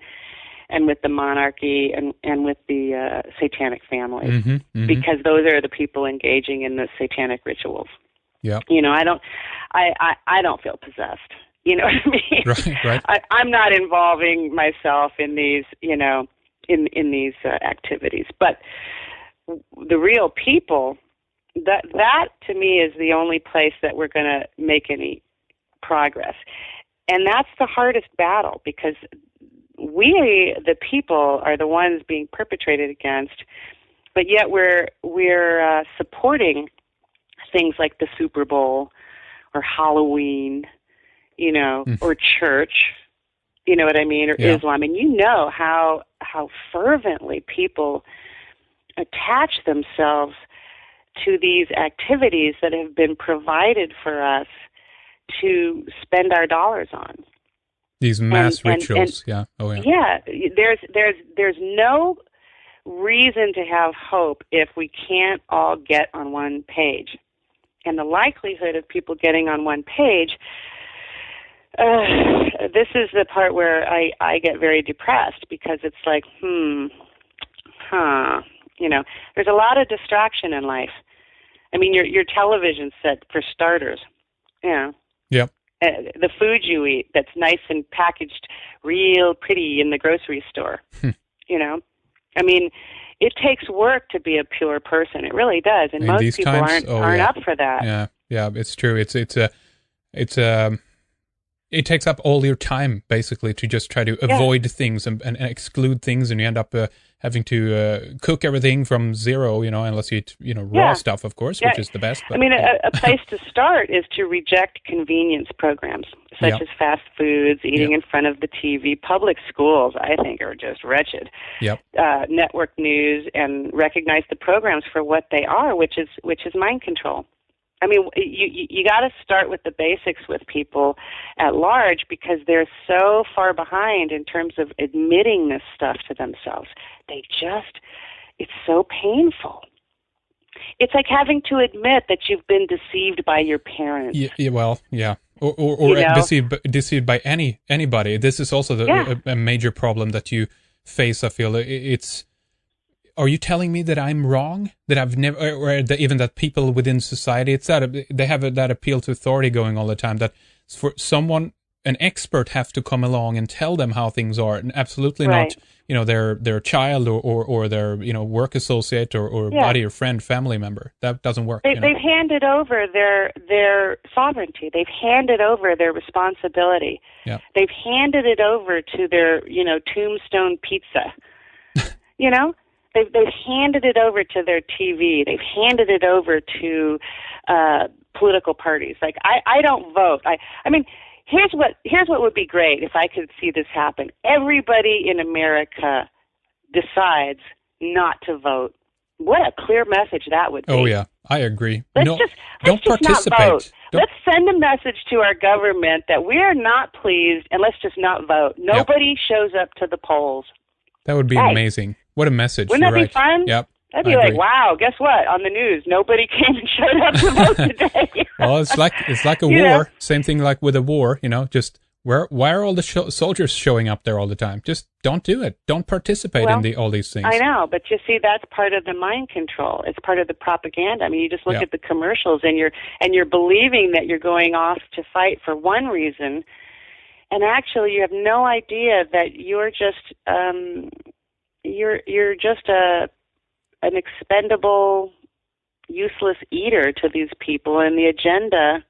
and with the monarchy and with the satanic families, because those are the people engaging in the satanic rituals. Yeah. I don't feel possessed. You know what I mean? Right. I'm not involving myself in these, in these activities. But the real people, that to me is the only place that we're going to make any progress. And that's the hardest battle, because we, the people, are the ones being perpetrated against, but yet we're supporting things like the Super Bowl or Halloween, or church, you know what I mean, or Islam. And how fervently people attach themselves to these activities that have been provided for us to spend our dollars on. These mass rituals, yeah. Oh, yeah. Yeah, there's no reason to have hope if we can't all get on one page. And the likelihood of people getting on one page, this is the part where I get very depressed, because it's like, there's a lot of distraction in life. I mean, your television set, for starters, Yep. The food you eat that's nice and packaged real pretty in the grocery store, I mean, it takes work to be a pure person. It really does, and most people aren't up for that. Yeah, it's true. It takes up all your time, basically, to just try to avoid things and exclude things, and you end up having to cook everything from zero, unless you eat, raw stuff, of course, which is the best. But, I mean, a place to start is to reject convenience programs, such as fast foods, eating in front of the TV. Public schools, I think, are just wretched. Yep. Network news, and recognize the programs for what they are, which is mind control. I mean, you got to start with the basics with people at large, because they're so far behind in terms of admitting this stuff to themselves. It's so painful. It's like having to admit that you've been deceived by your parents. Or deceived by anybody. This is also a major problem that you face, I feel. Are you telling me that I'm wrong? That I've never, even that people within society, they have that appeal to authority going all the time, that for someone, an expert, have to come along and tell them how things are, and absolutely not, their child or their, work associate or buddy or friend, family member. That doesn't work. They've handed over their sovereignty. They've handed over their responsibility. Yeah. They've handed it over to their, tombstone pizza. They've handed it over to their TV. They've handed it over to political parties. Like, I don't vote. I mean, here's what would be great if I could see this happen. Everybody in America decides not to vote. What a clear message that would be. Oh yeah, I agree. Let's just participate. Not vote. Let's send a message to our government that we are not pleased, and let's just not vote. Nobody shows up to the polls. That would be amazing. What a message. Wouldn't that be fun? Yep. That'd be like, wow, guess what? On the news, nobody came and showed up to vote today. Well, it's like a war. Same thing like with a war, just why are all the soldiers showing up there all the time? Just don't do it. Don't participate in all these things. I know, but you see, that's part of the mind control. It's part of the propaganda. I mean, you just look at the commercials, and you're believing that you're going off to fight for one reason, and actually you have no idea that you're just you're just an expendable, useless eater to these people, and the agenda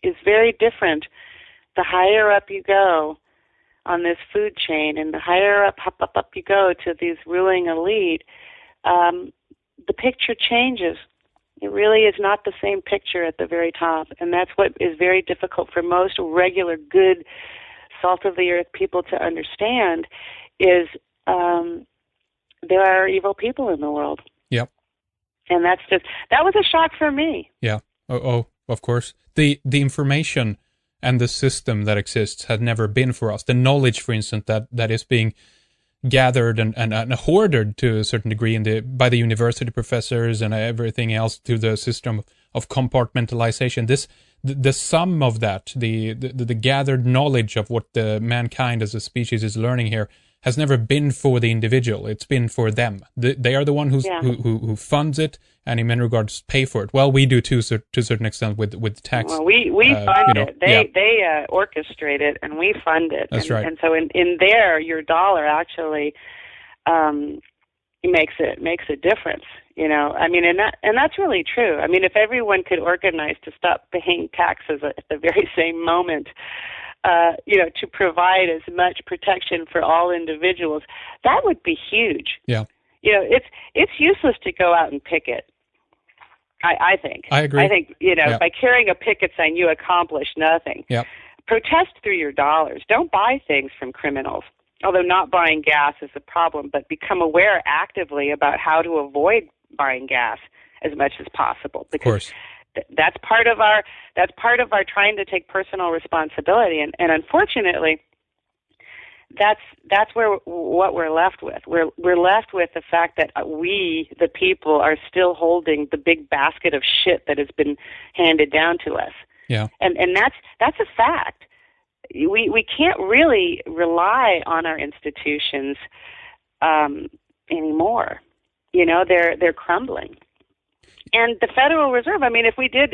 is very different. The higher up you go on this food chain, and the higher up you go to these ruling elite, the picture changes. It really is not the same picture at the very top, and that's what is very difficult for most regular, good, salt-of-the-earth people to understand, is there are evil people in the world. Yep. And that was a shock for me. Yeah. Oh, of course. The information and the system that exists has never been for us. The knowledge, for instance, that is being gathered and hoarded to a certain degree by the university professors and everything else through the system of compartmentalization. The sum of that, the gathered knowledge of what the mankind as a species is learning here, has never been for the individual. It's been for them. They are the one who funds it, and in many regards pay for it. Well, we do too, to a certain extent with tax. Well, we fund it. They orchestrate it, and we fund it. That's right. And so in there, your dollar actually makes a difference. I mean, and that's really true. I mean, if everyone could organize to stop paying taxes at the very same moment, to provide as much protection for all individuals, that would be huge. Yeah. It's useless to go out and picket. I think. I agree. I think, by carrying a picket sign, you accomplish nothing. Yeah. Protest through your dollars. Don't buy things from criminals. Although not buying gas is a problem, but become aware actively about how to avoid buying gas as much as possible. Because of course. That's part of our trying to take personal responsibility, and unfortunately, that's what we're left with. We're left with the fact that we, the people, are still holding the big basket of shit that has been handed down to us. Yeah, and that's a fact. We can't really rely on our institutions anymore. They're crumbling. And the Federal Reserve, I mean, if we did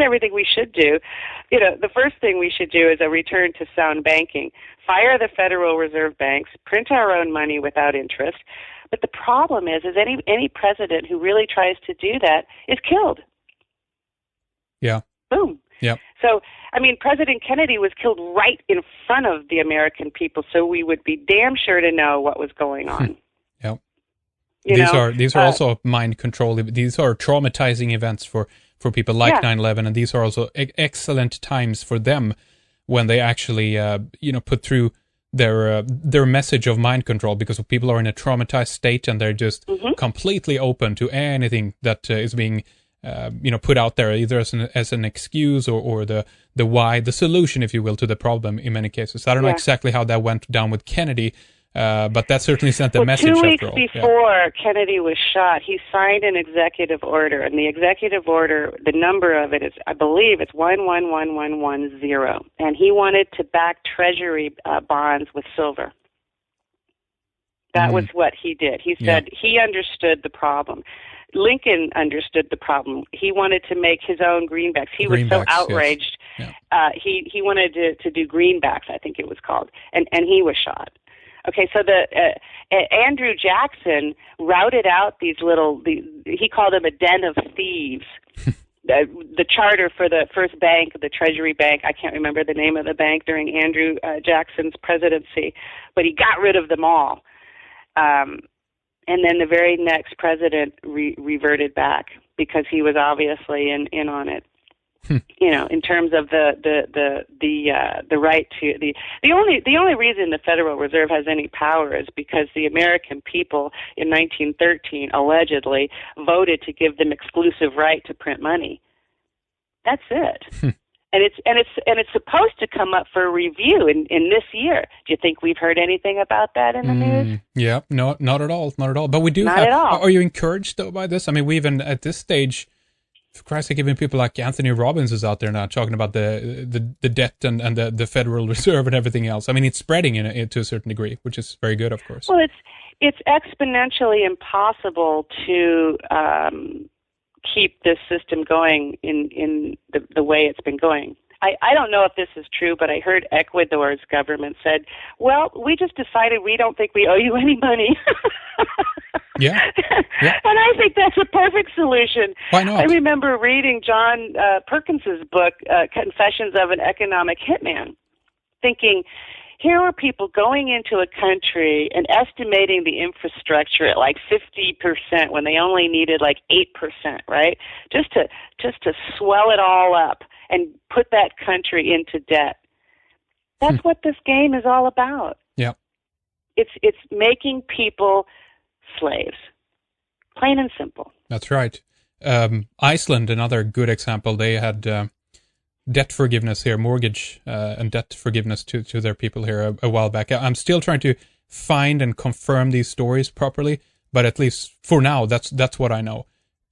everything we should do, the first thing we should do is a return to sound banking. Fire the Federal Reserve banks, print our own money without interest. But the problem is any president who really tries to do that is killed. Yeah. Boom. Yeah. So, I mean, President Kennedy was killed right in front of the American people, so we would be damn sure to know what was going on. Yeah. These are also mind control. These are traumatizing events for people like 9/11, and these are also excellent times for them when they actually put through their message of mind control, because people are in a traumatized state and they're just completely open to anything that is being put out there, either as an excuse or the solution, if you will, to the problem in many cases. I don't know exactly how that went down with Kennedy. But that certainly sent the message. 2 weeks before Kennedy was shot, he signed an executive order, and the executive order, the number of it is, I believe, it's 111110, and he wanted to back Treasury bonds with silver. That was what he did. He said he understood the problem. Lincoln understood the problem. He wanted to make his own greenbacks. He was so outraged. Yes. He wanted to do greenbacks, I think it was called, and he was shot. Okay, so Andrew Jackson routed out these he called them a den of thieves. The charter for the first bank, the Treasury Bank, I can't remember the name of the bank during Andrew Jackson's presidency, but he got rid of them all. And then the very next president reverted back because he was obviously in on it. In terms of the right to the only reason the Federal Reserve has any power is because the American people in 1913 allegedly voted to give them exclusive right to print money. That's it. And it's supposed to come up for review in this year. Do you think we've heard anything about that in the news? Yeah, no, not at all. But we do. Not at all. Are you encouraged though by this? I mean, we even at this stage, for Christ's sake, even people like Anthony Robbins is out there now talking about the debt and the Federal Reserve and everything else. I mean, it's spreading to a certain degree, which is very good, of course. Well, it's exponentially impossible to keep this system going in the way it's been going. I don't know if this is true, but I heard Ecuador's government said, well, we just decided we don't think we owe you any money. Yeah. And I think that's a perfect solution. Why not? I remember reading John Perkins's book, Confessions of an Economic Hitman, thinking, here were people going into a country and estimating the infrastructure at like 50% when they only needed like 8%, right? Just to swell it all up and put that country into debt. That's what this game is all about. Yeah. It's making people slaves. Plain and simple. That's right. Iceland, another good example, they had debt forgiveness here, mortgage and debt forgiveness to their people here a while back. I'm still trying to find and confirm these stories properly, but at least for now, that's what I know.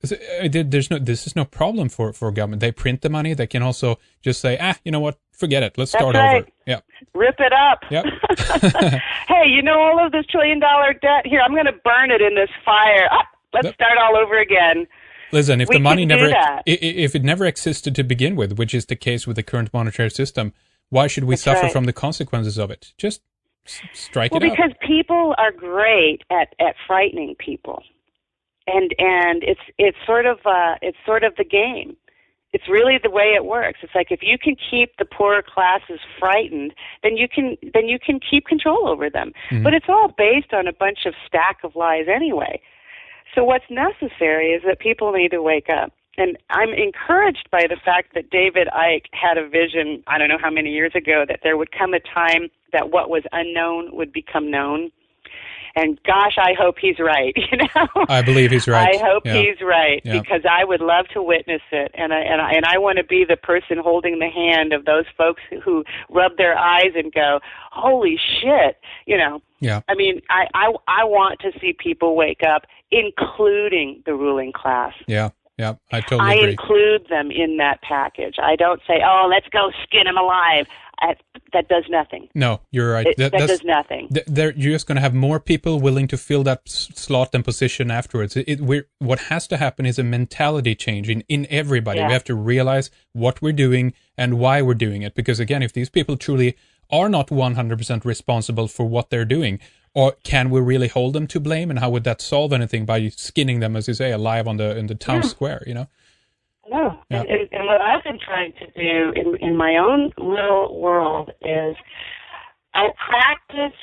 This is no problem for government. They print the money. They can also just say, you know what, forget it. Let's start over. Yeah. Rip it up. Yep. Hey, all of this $1 trillion debt here, I'm going to burn it in this fire. Let's start all over again. Listen, if if it never existed to begin with, which is the case with the current monetary system, why should we suffer from the consequences of it? Just strike it out. Well, because people are great at frightening people, and it's sort of the game. It's really the way it works. It's like if you can keep the poorer classes frightened, then you can keep control over them. Mm-hmm. But it's all based on a bunch of stack of lies anyway. So what's necessary is that people need to wake up. And I'm encouraged by the fact that David Icke had a vision, I don't know how many years ago, that there would come a time that what was unknown would become known. And gosh, I hope he's right, I believe he's right. I hope he's right, because I would love to witness it. And I want to be the person holding the hand of those folks who rub their eyes and go, holy shit, Yeah. I mean, I want to see people wake up, including the ruling class. Yeah, I totally agree. I include them in that package. I don't say, let's go skin them alive. that does nothing. No, you're right. That does nothing. You're just going to have more people willing to fill that slot and position afterwards. What has to happen is a mentality change in everybody. Yeah. We have to realize what we're doing and why we're doing it. Because again, if these people truly are not 100% responsible for what they're doing, or can we really hold them to blame? And how would that solve anything by skinning them, as you say, alive in the town square? No. Yeah. And what I've been trying to do in my own little world is I practice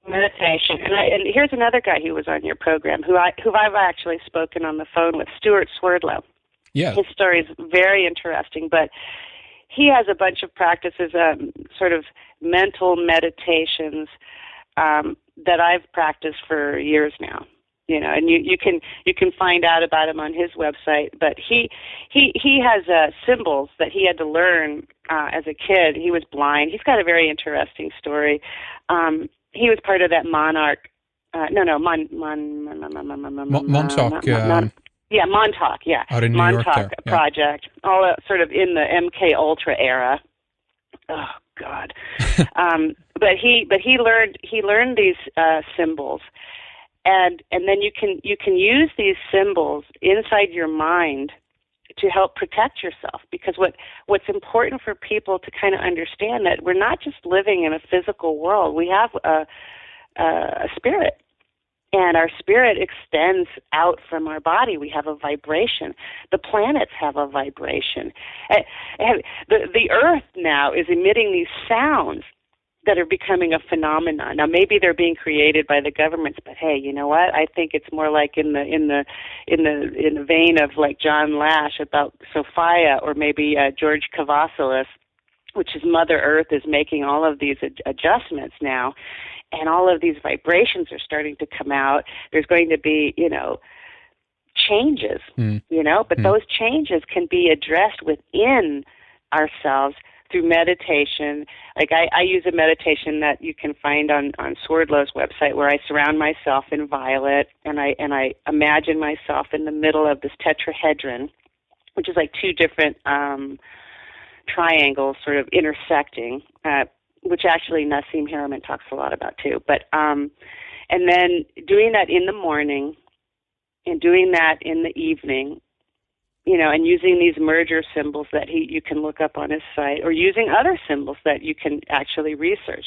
meditation. And here's another guy who was on your program who I've actually spoken on the phone with, Stuart Swerdlow. Yeah. His story is very interesting, but he has a bunch of practices, sort of mental meditations that I've practiced for years now. And you can find out about him on his website. But he has symbols that he had to learn as a kid. He was blind. He's got a very interesting story. He was part of that Montauk. Yeah, Montauk. Yeah, out in New Montauk York there. project. All sort of in the MK Ultra era. Oh God. But he learned these symbols. And then you can use these symbols inside your mind to help protect yourself, because what's important for people to kind of understand that we're not just living in a physical world. We have a spirit, and our spirit extends out from our body. We have a vibration. The planets have a vibration. The Earth now is emitting these sounds that are becoming a phenomenon. Now, maybe they're being created by the governments, but hey, you know what? I think it's more like in the vein of like John Lash about Sophia, or maybe George Kavasilis, which is Mother Earth is making all of these adjustments now, and all of these vibrations are starting to come out. There's going to be, changes, but those changes can be addressed within ourselves through meditation. Like I use a meditation that you can find on Swerdlow's website, where I surround myself in violet, and I imagine myself in the middle of this tetrahedron, which is like two different triangles sort of intersecting, which actually Nassim Haramein talks a lot about too. But and then doing that in the morning and doing that in the evening, and using these merger symbols that you can look up on his site, or using other symbols that you can actually research,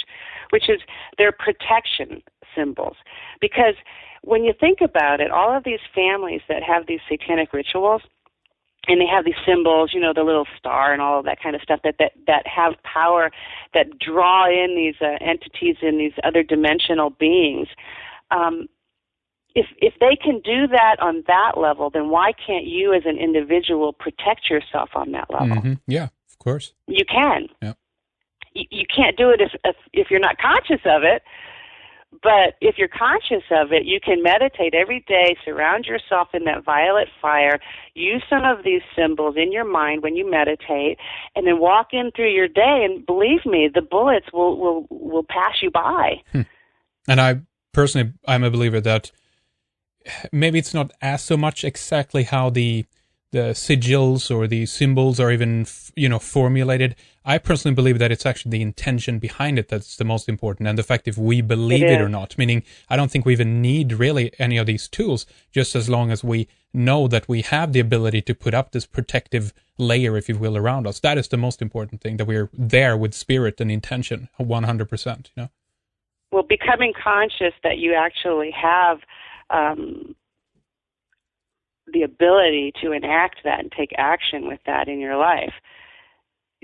which is their protection symbols. Because when you think about it, all of these families that have these satanic rituals, and they have these symbols, the little star and all of that kind of stuff that have power, that draw in these entities and these other dimensional beings, If they can do that on that level, then why can't you as an individual protect yourself on that level? Mm-hmm. Yeah, of course. You can. Yeah. You can't do it if you're not conscious of it. But if you're conscious of it, you can meditate every day, surround yourself in that violet fire, use some of these symbols in your mind when you meditate, and then walk in through your day, and believe me, the bullets will pass you by. And I'm a believer that maybe it's not as so much exactly how the sigils or the symbols are even, formulated. I personally believe that it's actually the intention behind it that's the most important, and the fact if we believe it or not. Meaning, I don't think we even need really any of these tools, just as long as we know that we have the ability to put up this protective layer, if you will, around us. That is the most important thing, that we're there with spirit and intention, 100%. Well, becoming conscious that you actually have the ability to enact that and take action with that in your life.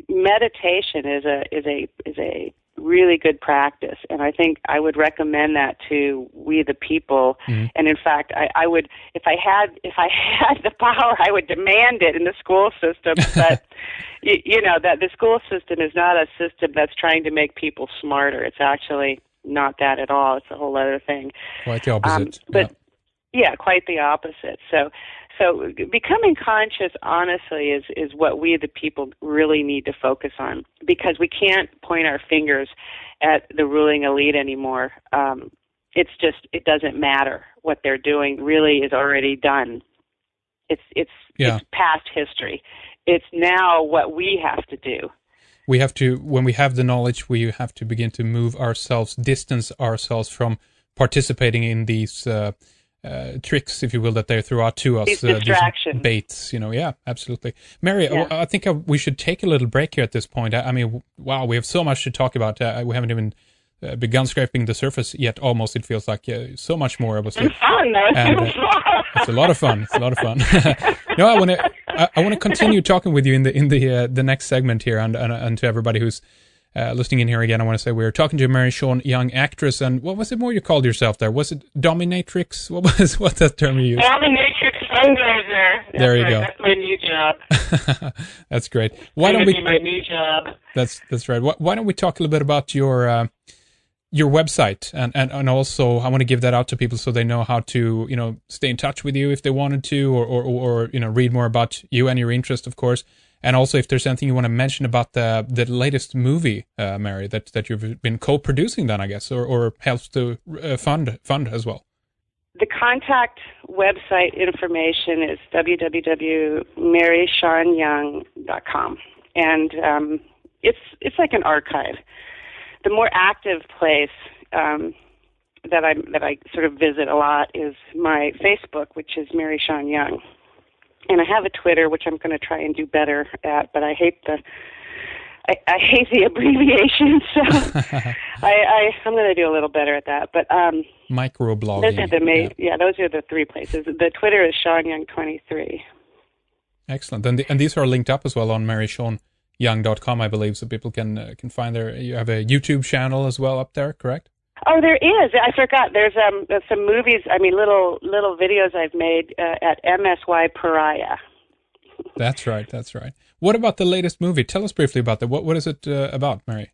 Meditation is a really good practice, and I think I would recommend that to we the people. Mm-hmm. And in fact, I would, if I had the power, I would demand it in the school system. But that the school system is not a system that's trying to make people smarter. It's actually not that at all. It's a whole other thing. Quite the opposite. Yeah, quite the opposite. So becoming conscious, honestly, is what we the people really need to focus on, because we can't point our fingers at the ruling elite anymore. It doesn't matter. What they're doing really is already done. It's past history. It's now what we have to do. we have to, when we have the knowledge, we have to begin to distance ourselves from participating in these tricks, if you will, that they throw out to us. These distractions. These baits, Yeah, absolutely. Mary, I think we should take a little break here at this point. I mean, wow, we have so much to talk about. We haven't even begun scraping the surface yet, almost, it feels like. So much more, obviously. It's fun, though. It's a lot of fun. No, I want to continue talking with you in the next segment here, and to everybody who's listening in here again, I want to say we're talking to Mary Sean Young, actress, and what was it more you called yourself there? Was it dominatrix? What's that term you used? Dominatrix fundraiser. There you go. That's my new job. That's great. Why don't we? My new job. That's right. Why don't we talk a little bit about your website, and also I want to give that out to people so they know how to stay in touch with you if they wanted to, or read more about you and your interest, of course. And also, if there's anything you want to mention about the latest movie, Mary, that you've been co-producing, then I guess, or helps to fund as well. The contact website information is www.maryseanyoung.com, and it's like an archive. The more active place that I sort of visit a lot is my Facebook, which is Mary Sean Young. And I have a Twitter, which I'm going to try and do better at, but I hate the abbreviation, so I'm going to do a little better at that. But microblogging. Those are those are the three places. The Twitter is Sean Young 23. Excellent, and these are linked up as well on MarySeanYoung.com, I believe, so people can find there. You have a YouTube channel as well up there, correct? Oh, there is. I forgot. There's some movies. I mean, little videos I've made at MSY Pariah. That's right. What about the latest movie? Tell us briefly about that. What is it about, Mary?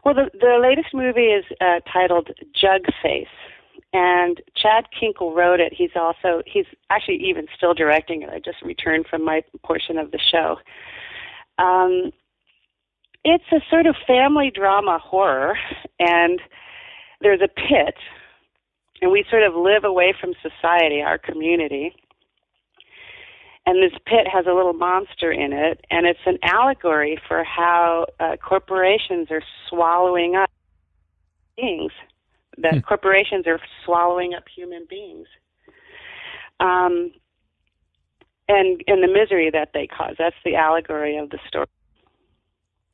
Well, the latest movie is titled Jug Face, and Chad Kinkle wrote it. He's actually even still directing it. I just returned from my portion of the show. It's a sort of family drama horror, and there's a pit, and we sort of live away from society, our community, and this pit has a little monster in it, and it's an allegory for how corporations are swallowing up beings, that corporations are swallowing up human beings, and the misery that they cause. That's the allegory of the story.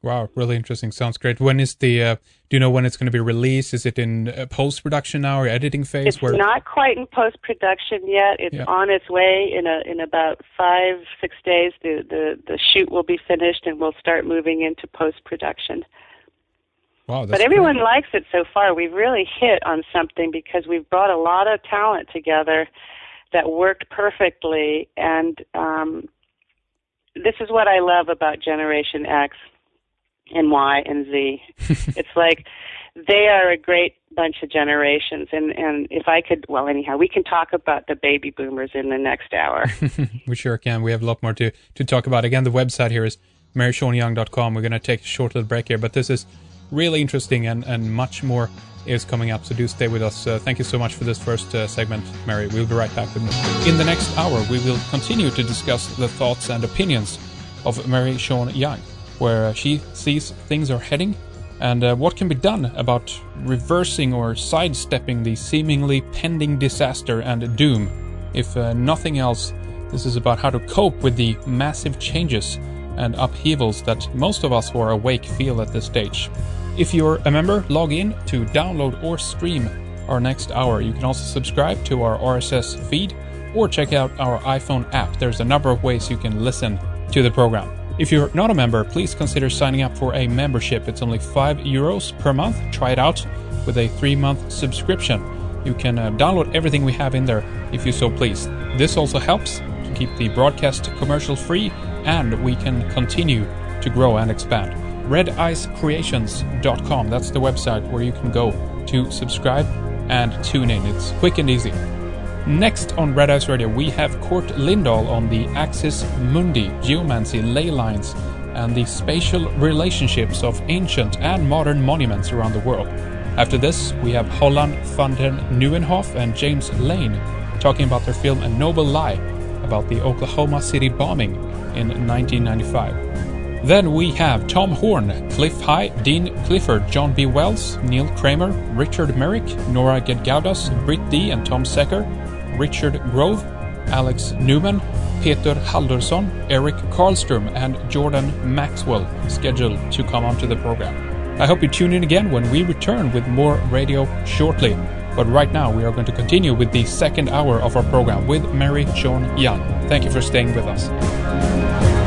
Wow, really interesting. Sounds great. When is do you know when it's going to be released? Is it in post-production now or editing phase? It's not quite in post-production yet. It's on its way. In about 5-6 days, the shoot will be finished and we'll start moving into post-production. Wow, that's but everyone likes it so far. We've really hit on something because we've brought a lot of talent together that worked perfectly. And this is what I love about Generation X and Y and Z. It's like they are a great bunch of generations, and if I could, well, anyhow, we can talk about the baby boomers in the next hour. We sure can. We have a lot more to talk about. Again, the website here is MarySeanYoung.com. We're going to take a short little break here, but this is really interesting, and much more is coming up, so do stay with us. Thank you so much for this first segment, Mary. We'll be right back with more. In the next hour, we will continue to discuss the thoughts and opinions of Mary Sean Young, where she sees things are heading, and what can be done about reversing or sidestepping the seemingly pending disaster and doom. If nothing else, this is about how to cope with the massive changes and upheavals that most of us who are awake feel at this stage. If you're a member, log in to download or stream our next hour. You can also subscribe to our RSS feed or check out our iPhone app. There's a number of ways you can listen to the program. If you're not a member, please consider signing up for a membership. It's only €5 per month. Try it out with a 3-month subscription. You can download everything we have in there if you so please. This also helps to keep the broadcast commercial free, and we can continue to grow and expand. RedIceCreations.com, that's the website where you can go to subscribe and tune in. It's quick and easy. Next on Red Ice Radio, we have Kurt Lindahl on the Axis Mundi, geomancy, ley lines, and the spatial relationships of ancient and modern monuments around the world. After this, we have Holland van den Nieuwenhof and James Lane talking about their film A Noble Lie about the Oklahoma City bombing in 1995. Then we have Tom Horn, Cliff High, Dean Clifford, John B. Wells, Neil Kramer, Richard Merrick, Nora Gedgaudas, Britt D. and Tom Secker, Richard Grove, Alex Newman, Peter Haldursson, Eric Karlström, and Jordan Maxwell scheduled to come onto the program. I hope you tune in again when we return with more radio shortly. But right now we are going to continue with the second hour of our program with Mary Sean Young. Thank you for staying with us.